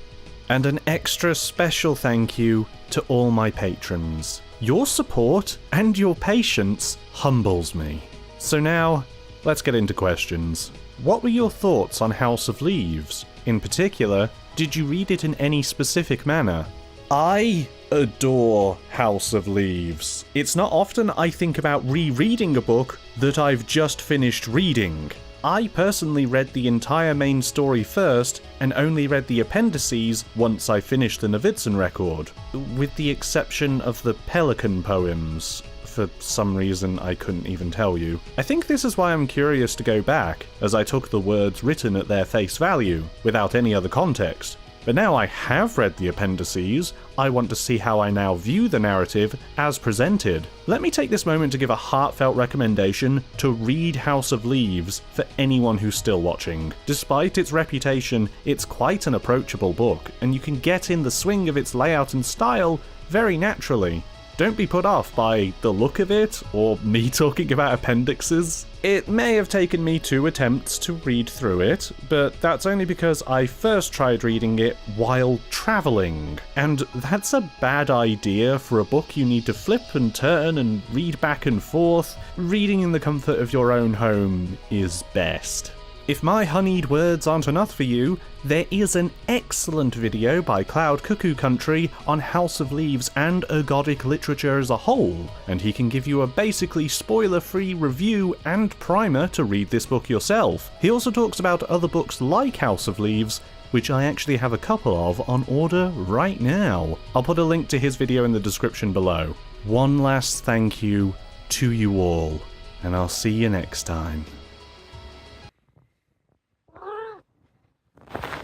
And an extra special thank you to all my patrons. Your support and your patience humbles me. So now, let's get into questions. What were your thoughts on House of Leaves? In particular, did you read it in any specific manner? I adore House of Leaves. It's not often I think about rereading a book that I've just finished reading. I personally read the entire main story first, and only read the appendices once I finished the Novitzin record, with the exception of the Pelican poems. For some reason I couldn't even tell you. I think this is why I'm curious to go back, as I took the words written at their face value, without any other context. But now I have read the appendices, I want to see how I now view the narrative as presented. Let me take this moment to give a heartfelt recommendation to read House of Leaves for anyone who's still watching. Despite its reputation, it's quite an approachable book, and you can get in the swing of its layout and style very naturally. Don't be put off by the look of it, or me talking about appendixes. It may have taken me 2 attempts to read through it, but that's only because I first tried reading it while travelling. And that's a bad idea for a book you need to flip and turn and read back and forth. Reading in the comfort of your own home is best. If my honeyed words aren't enough for you, there is an excellent video by Cloud Cuckoo Country on House of Leaves and Ergodic literature as a whole, and he can give you a basically spoiler-free review and primer to read this book yourself. He also talks about other books like House of Leaves, which I actually have a couple of on order right now. I'll put a link to his video in the description below. One last thank you to you all, and I'll see you next time.